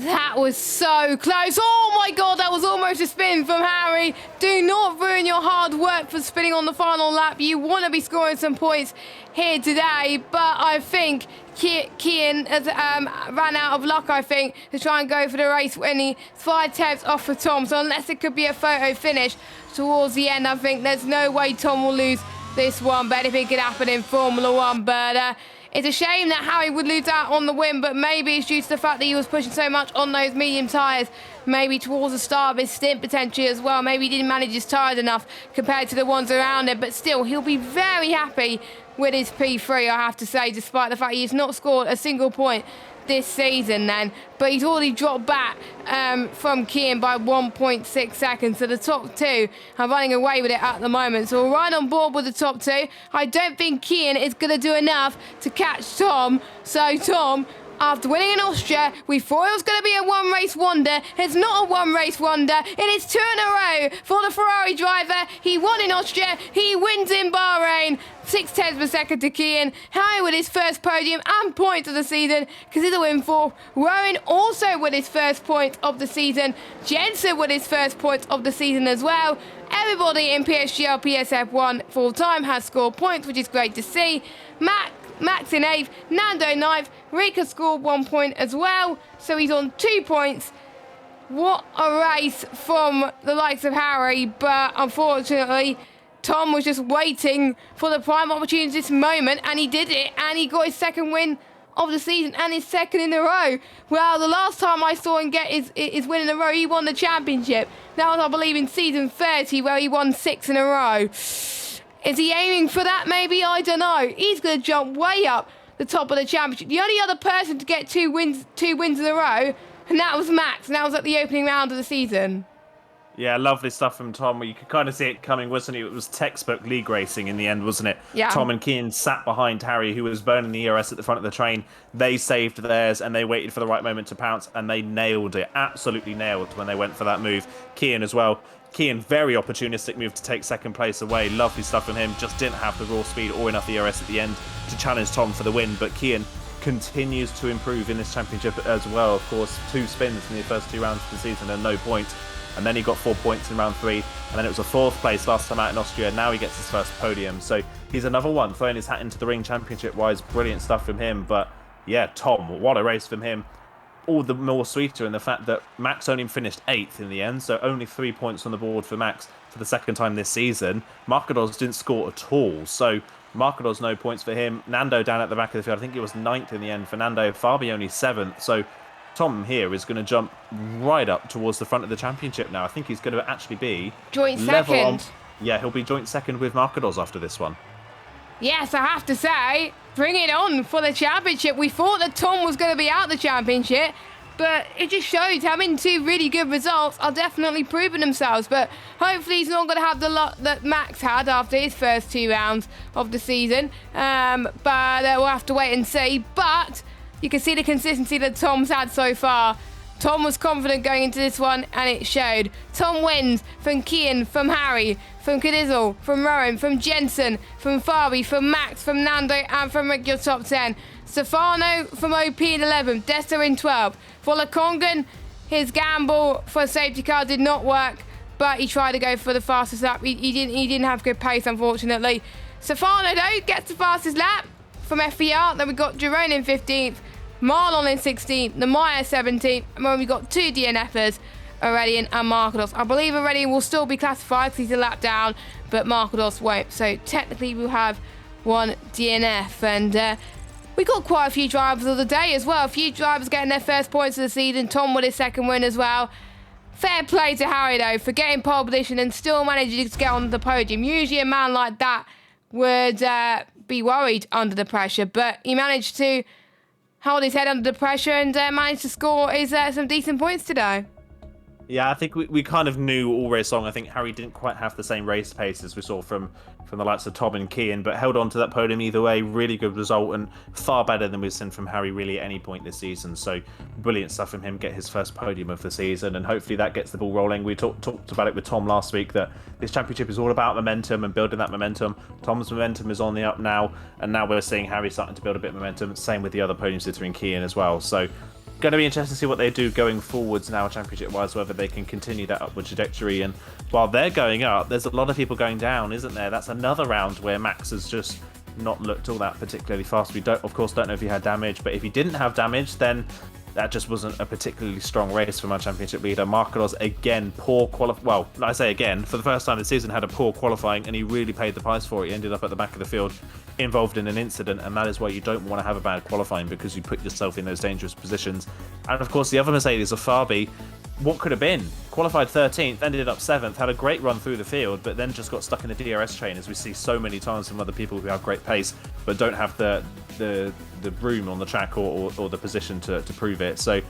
That was so close. Oh my God, that was almost a spin from Harry. Do not ruin your hard work for spinning on the final lap. You want to be scoring some points here today, but I think Kian has ran out of luck, I think, to try and go for the race when he's 5/10 off for Tom. So unless it could be a photo finish towards the end, I think there's no way Tom will lose this one. But anything could happen in Formula 1. But it's a shame that Harry would lose out on the win, but maybe it's due to the fact that he was pushing so much on those medium tyres, maybe towards the start of his stint potentially as well. Maybe he didn't manage his tyres enough compared to the ones around him, but still, he'll be very happy with his P3, I have to say, despite the fact he's not scored a single point this season then. But he's already dropped back from Kian by 1.6 seconds. So the top 2 are running away with it at the moment. So we're right on board with the top 2. I don't think Kian is going to do enough to catch Tom. So Tom, after winning in Austria, we thought it was going to be a one-race wonder. It's not a one-race wonder. It is 2 in a row for the Ferrari driver. He won in Austria. He wins in Bahrain. 0.6 per second to Kian. Harry with his first podium and point of the season. Kazidza in 4th. Rowan also with his first point of the season. Jensen with his first point of the season as well. Everybody in PSGL PSF1 full-time has scored points, which is great to see. Max in 8th, Nando 9th, Rika scored 1 point as well, so he's on 2 points. What a race from the likes of Harry, but unfortunately, Tom was just waiting for the prime opportunity this moment, and he did it, and he got his second win of the season and his second in a row. Well, the last time I saw him get his win in a row, he won the championship. That was, I believe, in season 30, where he won 6 in a row. Is he aiming for that, maybe? I don't know. He's going to jump way up the top of the championship. The only other person to get two wins in a row, and that was Max, and that was at the opening round of the season. Yeah, lovely stuff from Tom. You could kind of see it coming, wasn't it? It was textbook league racing in the end, wasn't it? Yeah. Tom and Keane sat behind Harry, who was burning the ERS at the front of the train. They saved theirs, and they waited for the right moment to pounce, and they nailed it. Absolutely nailed when they went for that move. Keane as well. Keane, very opportunistic move to take second place away. Lovely stuff from him. Just didn't have the raw speed or enough ERS at the end to challenge Tom for the win. But Keane continues to improve in this championship as well. Of course, 2 spins in the first 2 rounds of the season and no points. And then he got 4 points in round 3, and then it was a 4th place last time out in Austria. Now he gets his first podium, so he's another one throwing his hat into the ring championship-wise. Brilliant stuff from him. But yeah, Tom, what a race from him. All the more sweeter in the fact that Max only finished 8th in the end, so only 3 points on the board for Max for the second time this season. Marcados didn't score at all, so Marcados no points for him. Nando down at the back of the field, I think it was 9th in the end for Nando. Fabi only 7th, so Tom here is going to jump right up towards the front of the championship now. I think he's going to actually be joint level second. on. Yeah, he'll be joint second with Marcados after this one. Yes, I have to say, bring it on for the championship. We thought that Tom was going to be out the championship, but it just shows having 2 really good results are definitely proving themselves. But hopefully he's not going to have the luck that Max had after his first 2 rounds of the season. But we'll have to wait and see. But you can see the consistency that Tom's had so far. Tom was confident going into this one, and it showed. Tom wins from Kian, from Harry, from Cadizzle, from Rowan, from Jensen, from Fabi, from Max, from Nando, and from your top 10. Stefano from OP in 11, Desta in 12. For Lakongan, his gamble for a safety car did not work, but he tried to go for the fastest lap. He didn't have good pace, unfortunately. Stefano, though, gets the fastest lap from FER. Then we got Jerome in 15th. Marlon in 16th, Nemaya 17th, and then we got 2 DNFers, Aurelian and Marcados. I believe Aurelian will still be classified because he's a lap down, but Marcados won't. So technically we'll have 1 DNF, and we got quite a few drivers of the day as well. A few drivers getting their first points of the season. Tom with his second win as well. Fair play to Harry though for getting pole position and still managing to get on the podium. Usually a man like that would be worried under the pressure, but he managed to hold his head under the pressure and managed to score some decent points today. Yeah, I think we kind of knew all race long. I think Harry didn't quite have the same race pace as we saw from the likes of Tom and Kian, but held on to that podium either way. Really good result, and far better than we've seen from Harry really at any point this season. So brilliant stuff from him, get his first podium of the season, and hopefully that gets the ball rolling. We talked about it with Tom last week, that this championship is all about momentum and building that momentum. Tom's momentum is on the up now, and now we're seeing Harry starting to build a bit of momentum. Same with the other podium sitter in Kian as well. So going to be interesting to see what they do going forwards now championship-wise, whether they can continue that upward trajectory. And while they're going up, there's a lot of people going down, isn't there? That's another round where Max has just not looked all that particularly fast. We of course don't know if he had damage, but if he didn't have damage, then that just wasn't a particularly strong race from our championship leader. Marcados, again, poor well, I say again, for the first time this season, had a poor qualifying, and he really paid the price for it. He ended up at the back of the field, involved in an incident, and that is why you don't want to have a bad qualifying, because you put yourself in those dangerous positions. And of course, the other Mercedes of Fabi, what could have been? Qualified 13th, ended up 7th, had a great run through the field, but then just got stuck in the DRS chain, as we see so many times from other people who have great pace, but don't have the room on the track or the position to prove it. So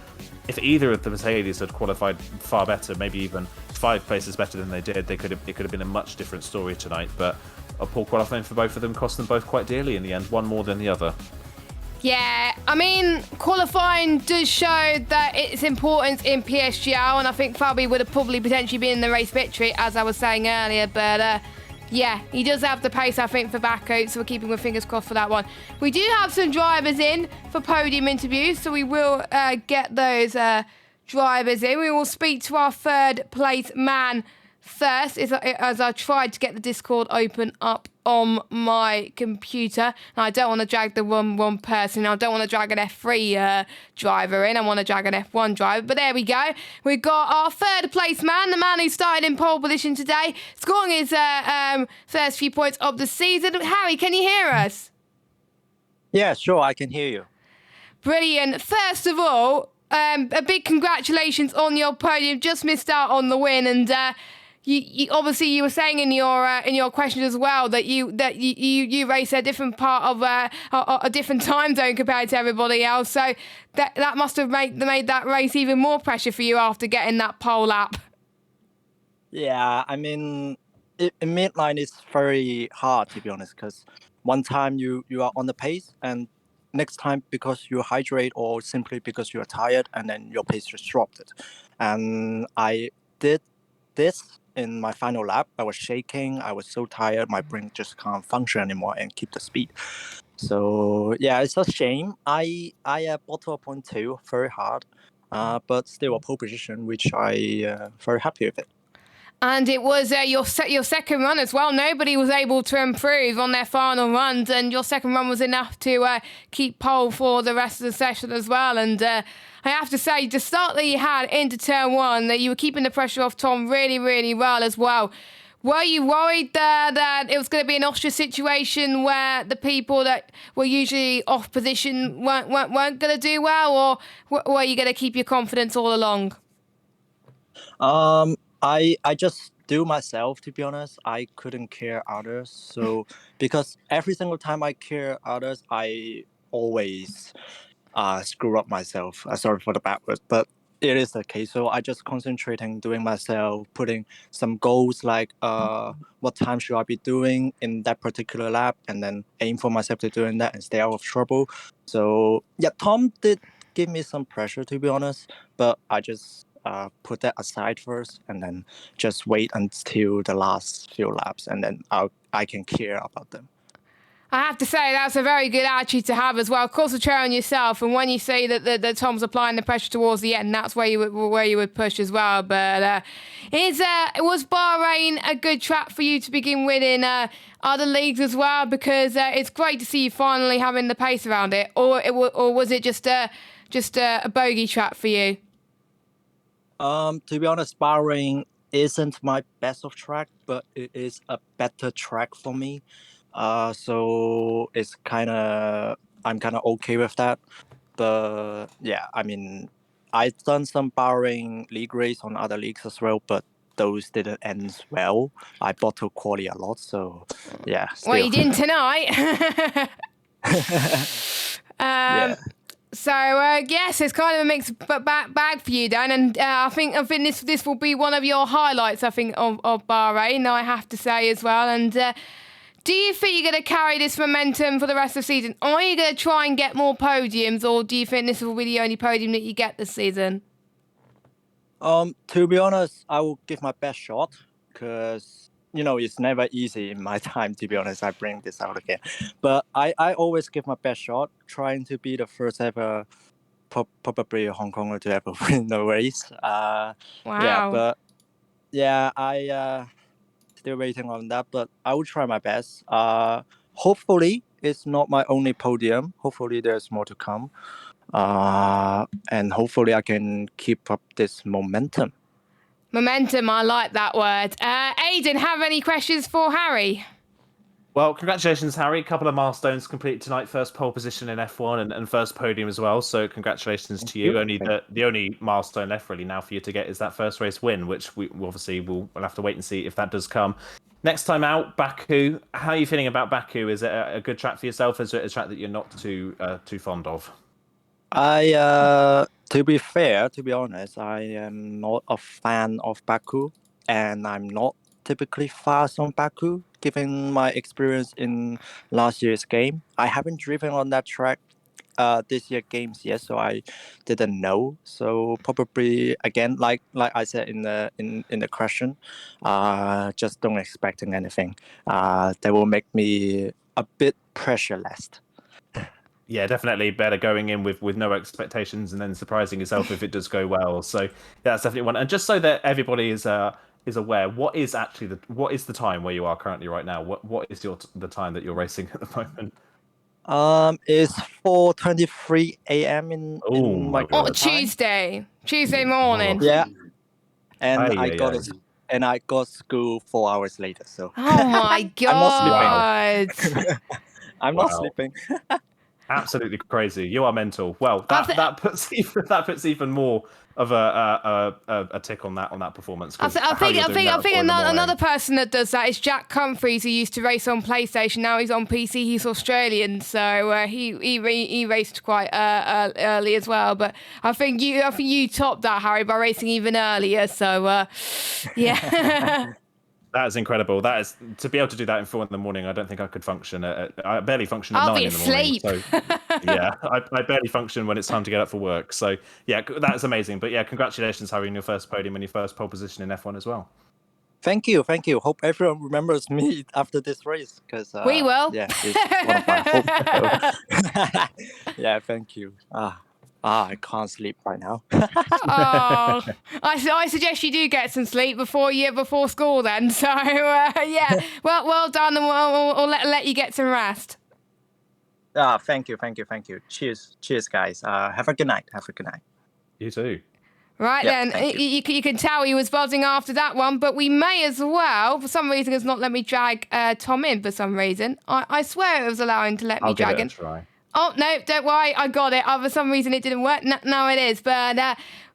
if either of the Mercedes had qualified far better, maybe even 5 places better than they did, it could have been a much different story tonight. But a poor qualifying for both of them cost them both quite dearly in the end, one more than the other. Yeah, I mean, qualifying does show that its importance in PSGL, and I think Fabi would have probably potentially been in the race victory, as I was saying earlier, but yeah, he does have the pace, I think, for Baku, so we're keeping our fingers crossed for that one. We do have some drivers in for podium interviews, so we will get those drivers in. We will speak to our 3rd place man first, as I tried to get the Discord open up on my computer, and I don't want to drag the wrong person. I don't want to drag an F3 driver in. I want to drag an F1 driver, but there we go. We've got our 3rd place man, the man who started in pole position today, scoring his first few points of the season. Harry, can you hear us? Yeah, sure, I can hear you. Brilliant. First of all, a big congratulations on your podium. Just missed out on the win, and You obviously you were saying in your questions as well that you race a different part of a different time zone compared to everybody else. So that must have made that race even more pressure for you after getting that pole lap. Yeah, I mean, in midline it's very hard to be honest, because one time you are on the pace, and next time because you hydrate or simply because you are tired, and then your pace just dropped it. And I did this in my final lap. I was shaking. I was so tired. My brain just can't function anymore and keep the speed. So yeah, it's a shame. I bottled 0.2 very hard, but still a pole position, which I very happy with it. And it was your second run as well. Nobody was able to improve on their final runs, and your second run was enough to keep pole for the rest of the session as well. And I have to say, the start that you had into turn one, that you were keeping the pressure off Tom really, really well as well. Were you worried that it was going to be an Austria situation where the people that were usually off position weren't going to do well, or were you going to keep your confidence all along? I just do myself, to be honest. I couldn't care others. So because every single time I care others, I always screw up myself. Sorry for the bad word, but it is the case. So I just concentrating doing myself, putting some goals like what time should I be doing in that particular lap, and then aim for myself to doing that and stay out of trouble. So yeah, Tom did give me some pressure, to be honest, but I just put that aside first, and then just wait until the last few laps, and then I can care about them. I have to say that's a very good attitude to have as well. Concentrate on yourself, and when you say that Tom's applying the pressure towards the end, that's where you would push as well. But was Bahrain a good track for you to begin with in other leagues as well? Because it's great to see you finally having the pace around it, or was it just a bogey track for you? To be honest, Bahrain isn't my best of track, but it is a better track for me. So I'm kind of okay with that. But yeah, I mean, I've done some Bahrain league race on other leagues as well, but those didn't end well. I bottled quality a lot, so yeah. Still. Well, you didn't tonight. Yeah. So yes, it's kind of a mixed bag for you, Dan, and I think this will be one of your highlights. I think of Bahrain, I have to say as well. And do you think you're going to carry this momentum for the rest of the season? Are you going to try and get more podiums, or do you think this will be the only podium that you get this season? To be honest, I will give my best shot, because it's never easy in my time, to be honest. I bring this out again, but I always give my best shot, trying to be the first ever probably a Hong Konger to ever win the race. Wow. Yeah, but yeah, I still waiting on that, but I will try my best. Hopefully it's not my only podium. Hopefully there's more to come. And hopefully I can keep up this momentum. Momentum, I like that word. Aidan, have any questions for Harry? Well, congratulations, Harry. A couple of milestones completed tonight. First pole position in F1 and first podium as well. So congratulations to you. Only the only milestone left really now for you to get is that first race win, which we obviously we'll have to wait and see if that does come. Next time out, Baku. How are you feeling about Baku? Is it a good track for yourself? Is it a track that you're not too fond of? To be fair, to be honest, I am not a fan of Baku, and I'm not typically fast on Baku, given my experience in last year's game. I haven't driven on that track this year games yet, so I didn't know. So probably again, like I said in the question, just don't expecting anything. That will make me a bit pressureless. Yeah, definitely better going in with no expectations and then surprising yourself if it does go well. So that's definitely one. And just so that everybody is aware, what is the time where you are currently right now? What is the time that you're racing at the moment? It's 4:23 a.m. in my Tuesday morning. Yeah, and I got school 4 hours later. So oh my god, I'm not sleeping. Absolutely crazy. You are mental. Well, that puts even more of a tick on that performance. I think another person that does that is Jack Humphreys, who used to race on PlayStation. Now he's on PC. He's Australian, so he raced quite early as well. But I think you topped that, Harry, by racing even earlier. So yeah. That is incredible. That is, to be able to do that in 4 a.m. I don't think I could function. I barely function at 9 in the morning. So yeah, I barely function when it's time to get up for work. So yeah, that is amazing. But yeah, congratulations, Harry, on your first podium and your first pole position in F1 as well. Thank you. Hope everyone remembers me after this race, because we will. Yeah, it's one of my hopes. Yeah, thank you. I can't sleep right now. I suggest you do get some sleep before school then. So yeah, well done, and we'll let you get some rest. Thank you. Cheers, guys. Have a good night. You too. Right, yep, then, you can tell he was buzzing after that one, but we may as well, for some reason, it's not let me drag Tom in for some reason. I swear it was allowing to let me drag in. I'll give it a try. Oh, no, don't worry, I got it. For some reason it didn't work. Now it is. But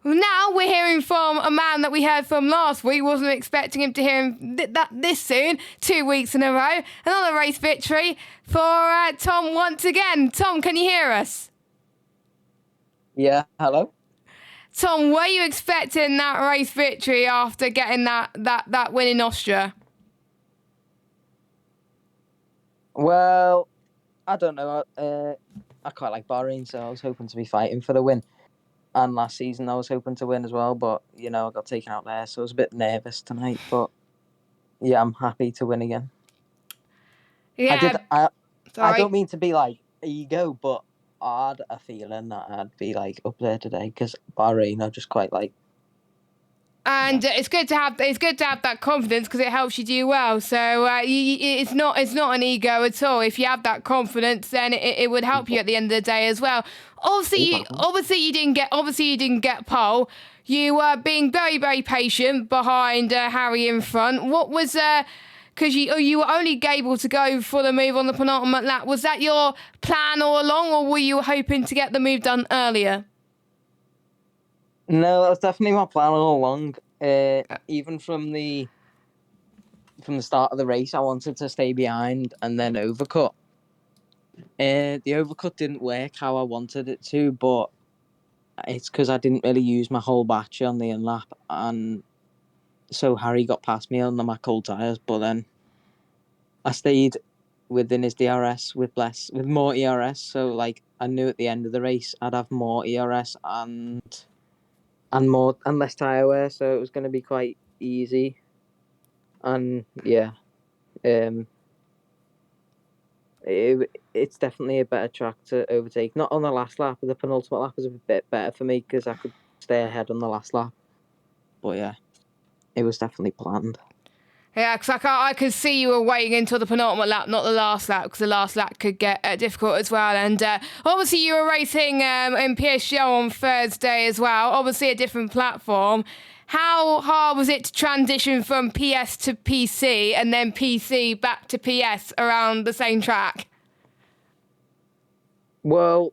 now we're hearing from a man that we heard from last week. Wasn't expecting him to hear him this soon. 2 weeks in a row. Another race victory for Tom once again. Tom, can you hear us? Yeah, hello? Tom, were you expecting that race victory after getting that win in Austria? Well, I don't know. I quite like Bahrain, so I was hoping to be fighting for the win. And last season I was hoping to win as well, but, I got taken out there, so I was a bit nervous tonight. But, yeah, I'm happy to win again. Yeah. I don't mean to be, ego, but I had a feeling that I'd be, up there today, because Bahrain I just quite like. And it's good to have that confidence, because it helps you do well. So it's not an ego at all. If you have that confidence, then it would help you at the end of the day as well. Obviously you didn't get pole. You were being very, very patient behind Harry in front. What was because you were only able to go for the move on the penultimate lap. Was that your plan all along, or were you hoping to get the move done earlier? No, that was definitely my plan all along. Even from the start of the race, I wanted to stay behind and then overcut. The overcut didn't work how I wanted it to, but it's because I didn't really use my whole battery on the in-lap, and so Harry got past me on my cold tyres, but then I stayed within his DRS with more ERS, so I knew at the end of the race I'd have more ERS and less tyre wear, so it was going to be quite easy. And yeah, it's definitely a better track to overtake. Not on the last lap, but the penultimate lap was a bit better for me because I could stay ahead on the last lap. But yeah, it was definitely planned. Yeah, because I could see you were waiting until the penultimate lap, not the last lap, because the last lap could get difficult as well. And obviously you were racing in PSGL on Thursday as well, obviously a different platform. How hard was it to transition from PS to PC and then PC back to PS around the same track? Well,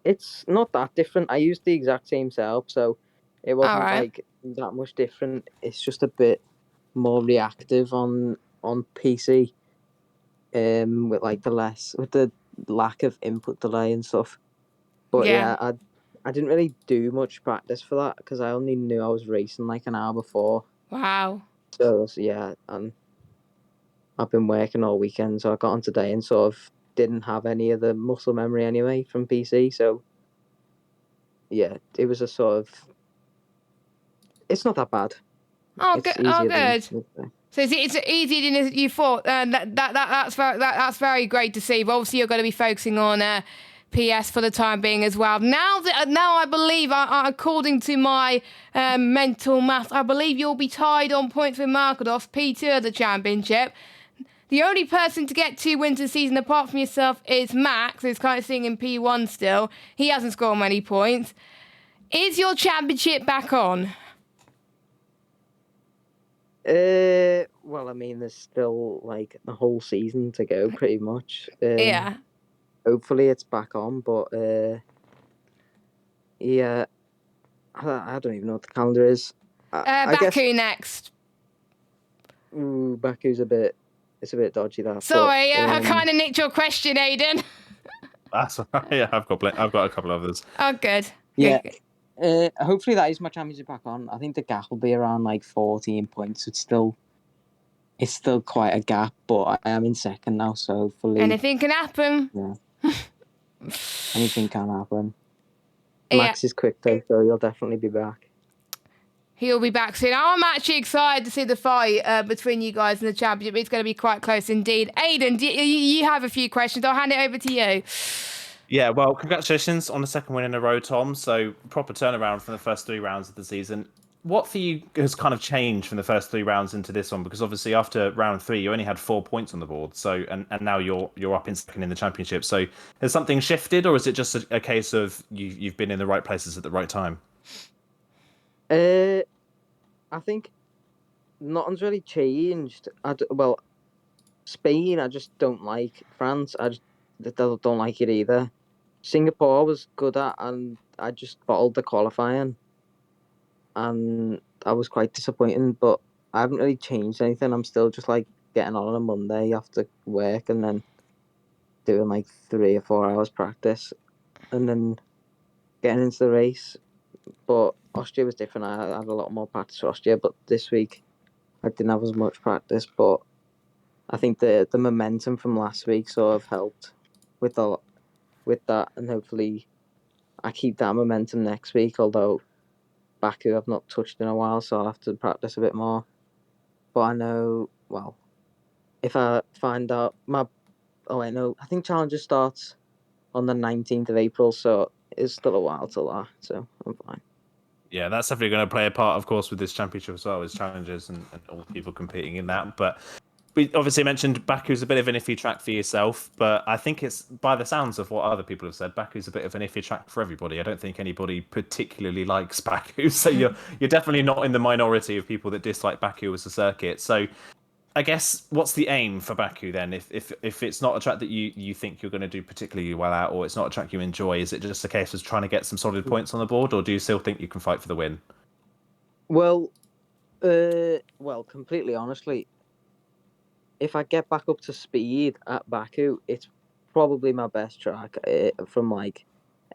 it's not that different. I used the exact same setup, so it wasn't that much different. It's just a bit more reactive on PC, with the lack of input delay and stuff. But yeah, I didn't really do much practice for that because I only knew I was racing an hour before. Wow. So yeah, and I've been working all weekend, so I got on today and sort of didn't have any of the muscle memory anyway from PC. So yeah, it was a sort of. It's not that bad. Oh, good. So it's easier than you thought. That's very great to see. But obviously, you're going to be focusing on PS for the time being as well. Now I believe, according to my mental math, I believe you'll be tied on points with Markadov, P2 of the championship. The only person to get 2 wins this season apart from yourself is Max, who's kind of sitting in P1 still. He hasn't scored many points. Is your championship back on? Well, I mean, there's still the whole season to go, pretty much. Yeah. Hopefully it's back on, but yeah, I don't even know what the calendar is. I Baku guess next. Baku's it's a bit dodgy that. Sorry, but, I kind of nicked your question, Aiden. That's all right. Yeah, I've got a couple of others. Oh, good. Yeah. Good. Hopefully that is my championship back on. I think the gap will be around like 14 points. It's still quite a gap, but I am in second now, so hopefully Anything can happen. yeah. Anything can happen. Yeah. Max is quick though, so he'll definitely be back. He'll be back soon. I'm actually excited to see the fight between you guys in the championship. It's going to be quite close indeed. Aiden, you have a few questions. I'll hand it over to you. Yeah, well, congratulations on the second win in a row, Tom. So proper turnaround from the first 3 rounds of the season. What for you has kind of changed from the first 3 rounds into this one? Because obviously after round 3, you only had 4 points on the board. So and now you're up in second in the championship. So has something shifted, or is it just a case of you've been in the right places at the right time? I think nothing's really changed. Well, Spain, I just don't like. France, I just don't like it either. Singapore was good at, and I just bottled the qualifying, and I was quite disappointed. But I haven't really changed anything. I'm still just like getting on a Monday after work, and then doing like 3 or 4 hours practice, and then getting into the race. But Austria was different. I had a lot more practice for Austria, but this week I didn't have as much practice. But I think the momentum from last week sort of helped with that, and hopefully I keep that momentum next week. Although Baku I've not touched in a while, so I'll have to practice a bit more. But I know, well, if I find out I think Challenger starts on the 19th of April, so it's still a while till that, so I'm fine. Yeah, that's definitely going to play a part, of course, with this championship as well as challenges and all people competing in that. But we obviously mentioned Baku's a bit of an iffy track for yourself, but I think it's, by the sounds of what other people have said, Baku's a bit of an iffy track for everybody. I don't think anybody particularly likes Baku, so you're definitely not in the minority of people that dislike Baku as a circuit. So I guess what's the aim for Baku then? If it's not a track that you think you're going to do particularly well at, or it's not a track you enjoy, is it just a case of trying to get some solid points on the board, or do you still think you can fight for the win? Well, completely honestly, if I get back up to speed at Baku, it's probably my best track from like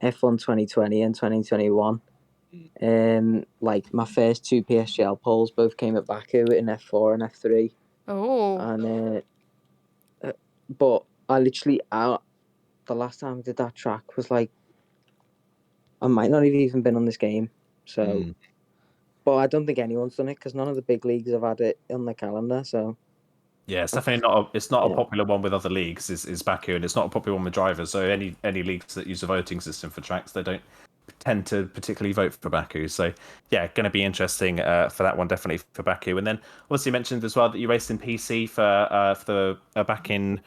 F1 2020 and 2021. Like my first 2 PSGL poles both came at Baku in F4 and F3. Oh. And but I literally the last time I did that track was like I might not have even been on this game. So, but I don't think anyone's done it because none of the big leagues have had it on the calendar. So. Yeah, it's definitely not a popular one with other leagues. Is Baku, and it's not a popular one with drivers. So any leagues that use a voting system for tracks, they don't tend to particularly vote for Baku. So yeah, going to be interesting for that one, definitely for Baku. And then obviously you mentioned as well that you raced in PC for back in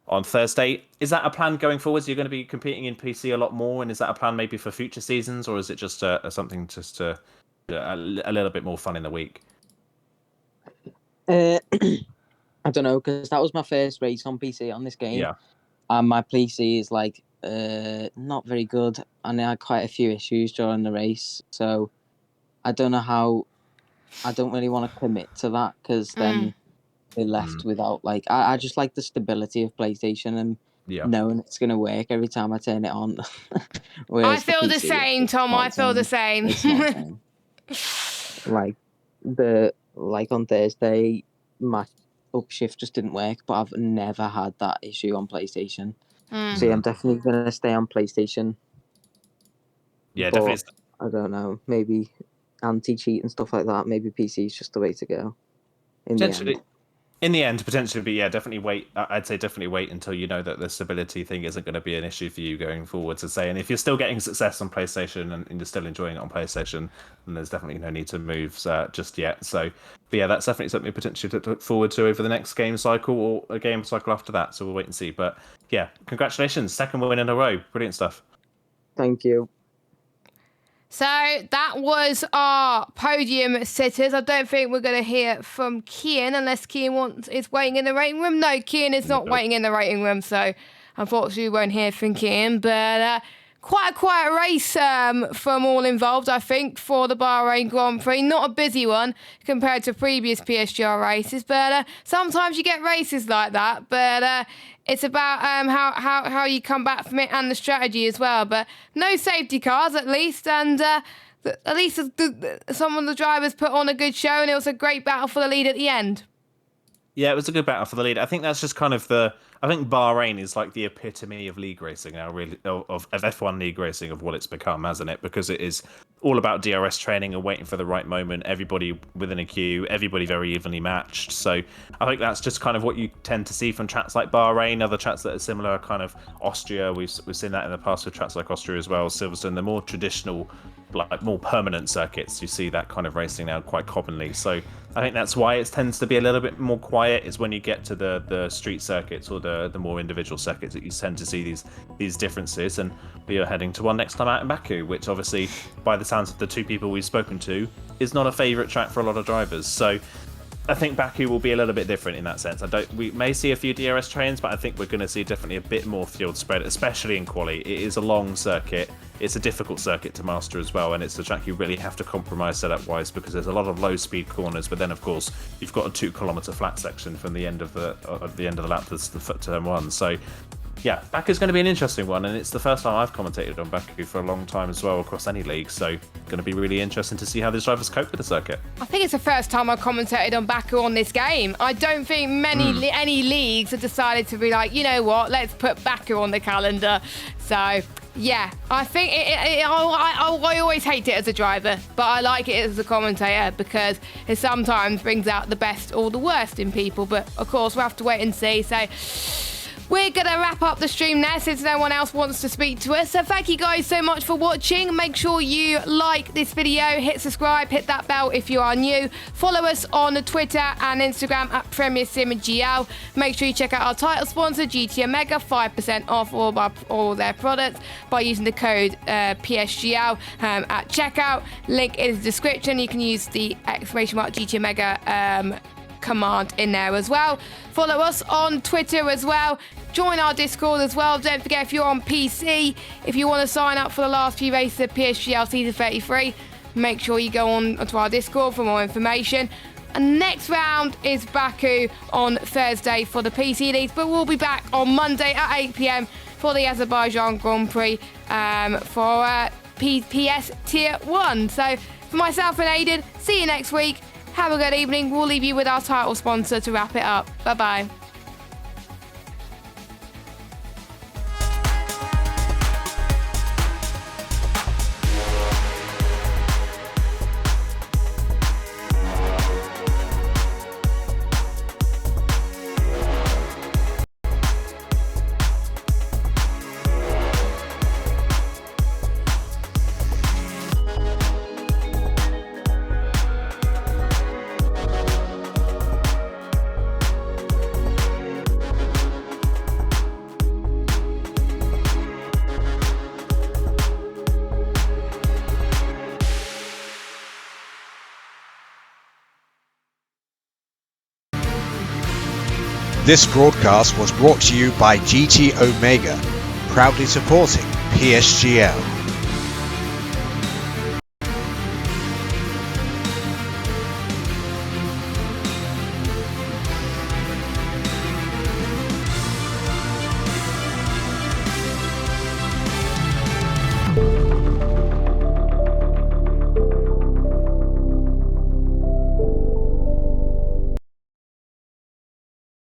on Thursday. Is that a plan going forwards? You're going to be competing in PC a lot more, and is that a plan maybe for future seasons, or is it just something just to a little bit more fun in the week? I don't know, because that was my first race on PC on this game. Yeah. And my PC is like not very good, and I had quite a few issues during the race. So I don't know how. I don't really want to commit to that because then we're left without like. I just like the stability of PlayStation and knowing it's gonna work every time I turn it on. I feel the same, Tom. I feel the same. It's not like on Thursday, my upshift just didn't work, but I've never had that issue on PlayStation. So yeah, I'm definitely gonna stay on PlayStation. Yeah, but definitely. I don't know, maybe anti-cheat and stuff like that. Maybe PC is just the way to go. In the end, potentially, but yeah, definitely wait. I'd say definitely wait until you know that the stability thing isn't going to be an issue for you going forward. To say, and if you're still getting success on PlayStation and you're still enjoying it on PlayStation, then there's definitely no need to move just yet. So, but yeah, that's definitely something potentially to look forward to over the next game cycle or a game cycle after that. So we'll wait and see. But yeah, congratulations, second win in a row, brilliant stuff. Thank you. So that was our podium sitters. I don't think we're going to hear from Kian unless Kian is waiting in the rating room. No, Kian is not waiting in the rating room, so unfortunately we won't hear from Kian. But quite a quiet race from all involved, I think, for the Bahrain Grand Prix. Not a busy one compared to previous PSGL races, but sometimes you get races like that. But it's about how you come back from it and the strategy as well. But no safety cars, at least, and at least some of the drivers put on a good show, and it was a great battle for the lead at the end. Yeah, it was a good battle for the lead. I think that's just kind of I think Bahrain is like the epitome of league racing now, really, of F1 league racing, of what it's become, hasn't it? Because it is all about DRS training and waiting for the right moment. Everybody within a queue, everybody very evenly matched. So I think that's just kind of what you tend to see from tracks like Bahrain. Other tracks that are similar are kind of Austria. We've seen that in the past with tracks like Austria as well. Silverstone, the more traditional, like more permanent circuits, you see that kind of racing now quite commonly. So I think that's why it tends to be a little bit more quiet, is when you get to the street circuits or the more individual circuits that you tend to see these differences. And we are heading to one next time out in Baku, which obviously, by the sounds of the two people we've spoken to, is not a favourite track for a lot of drivers. So I think Baku will be a little bit different in that sense. We may see a few DRS trains, but I think we're going to see definitely a bit more field spread, especially in quali. It is a long circuit. It's a difficult circuit to master as well, and it's a track you really have to compromise setup-wise, because there's a lot of low-speed corners. But then, of course, you've got a 2-kilometre flat section from the end of the lap that's the turn one. So yeah, Baku's going to be an interesting one, and it's the first time I've commentated on Baku for a long time as well across any league, so going to be really interesting to see how these drivers cope with the circuit. I think it's the first time I've commentated on Baku on this game. I don't think any leagues have decided to be like, you know what, let's put Baku on the calendar. So yeah, I think I always hate it as a driver, but I like it as a commentator because it sometimes brings out the best or the worst in people. But of course, we'll have to wait and see. So we're going to wrap up the stream now since no one else wants to speak to us. So thank you guys so much for watching. Make sure you like this video, hit subscribe, hit that bell if you are new. Follow us on Twitter and Instagram at PremierSimGL. Make sure you check out our title sponsor, GT Omega, 5% off all their products by using the code PSGL at checkout. Link in the description. You can use the !GT Omega command in there as well. Follow us on Twitter as well. Join our Discord as well. Don't forget, if you're on PC, if you want to sign up for the last few races of PSGL Season 33, make sure you go on to our Discord for more information. And next round is Baku on Thursday for the PC Leagues, but we'll be back on Monday at 8 PM for the Azerbaijan Grand Prix for PS Tier 1. So for myself and Aidan, see you next week. Have a good evening. We'll leave you with our title sponsor to wrap it up. Bye-bye. This broadcast was brought to you by GT Omega, proudly supporting PSGL.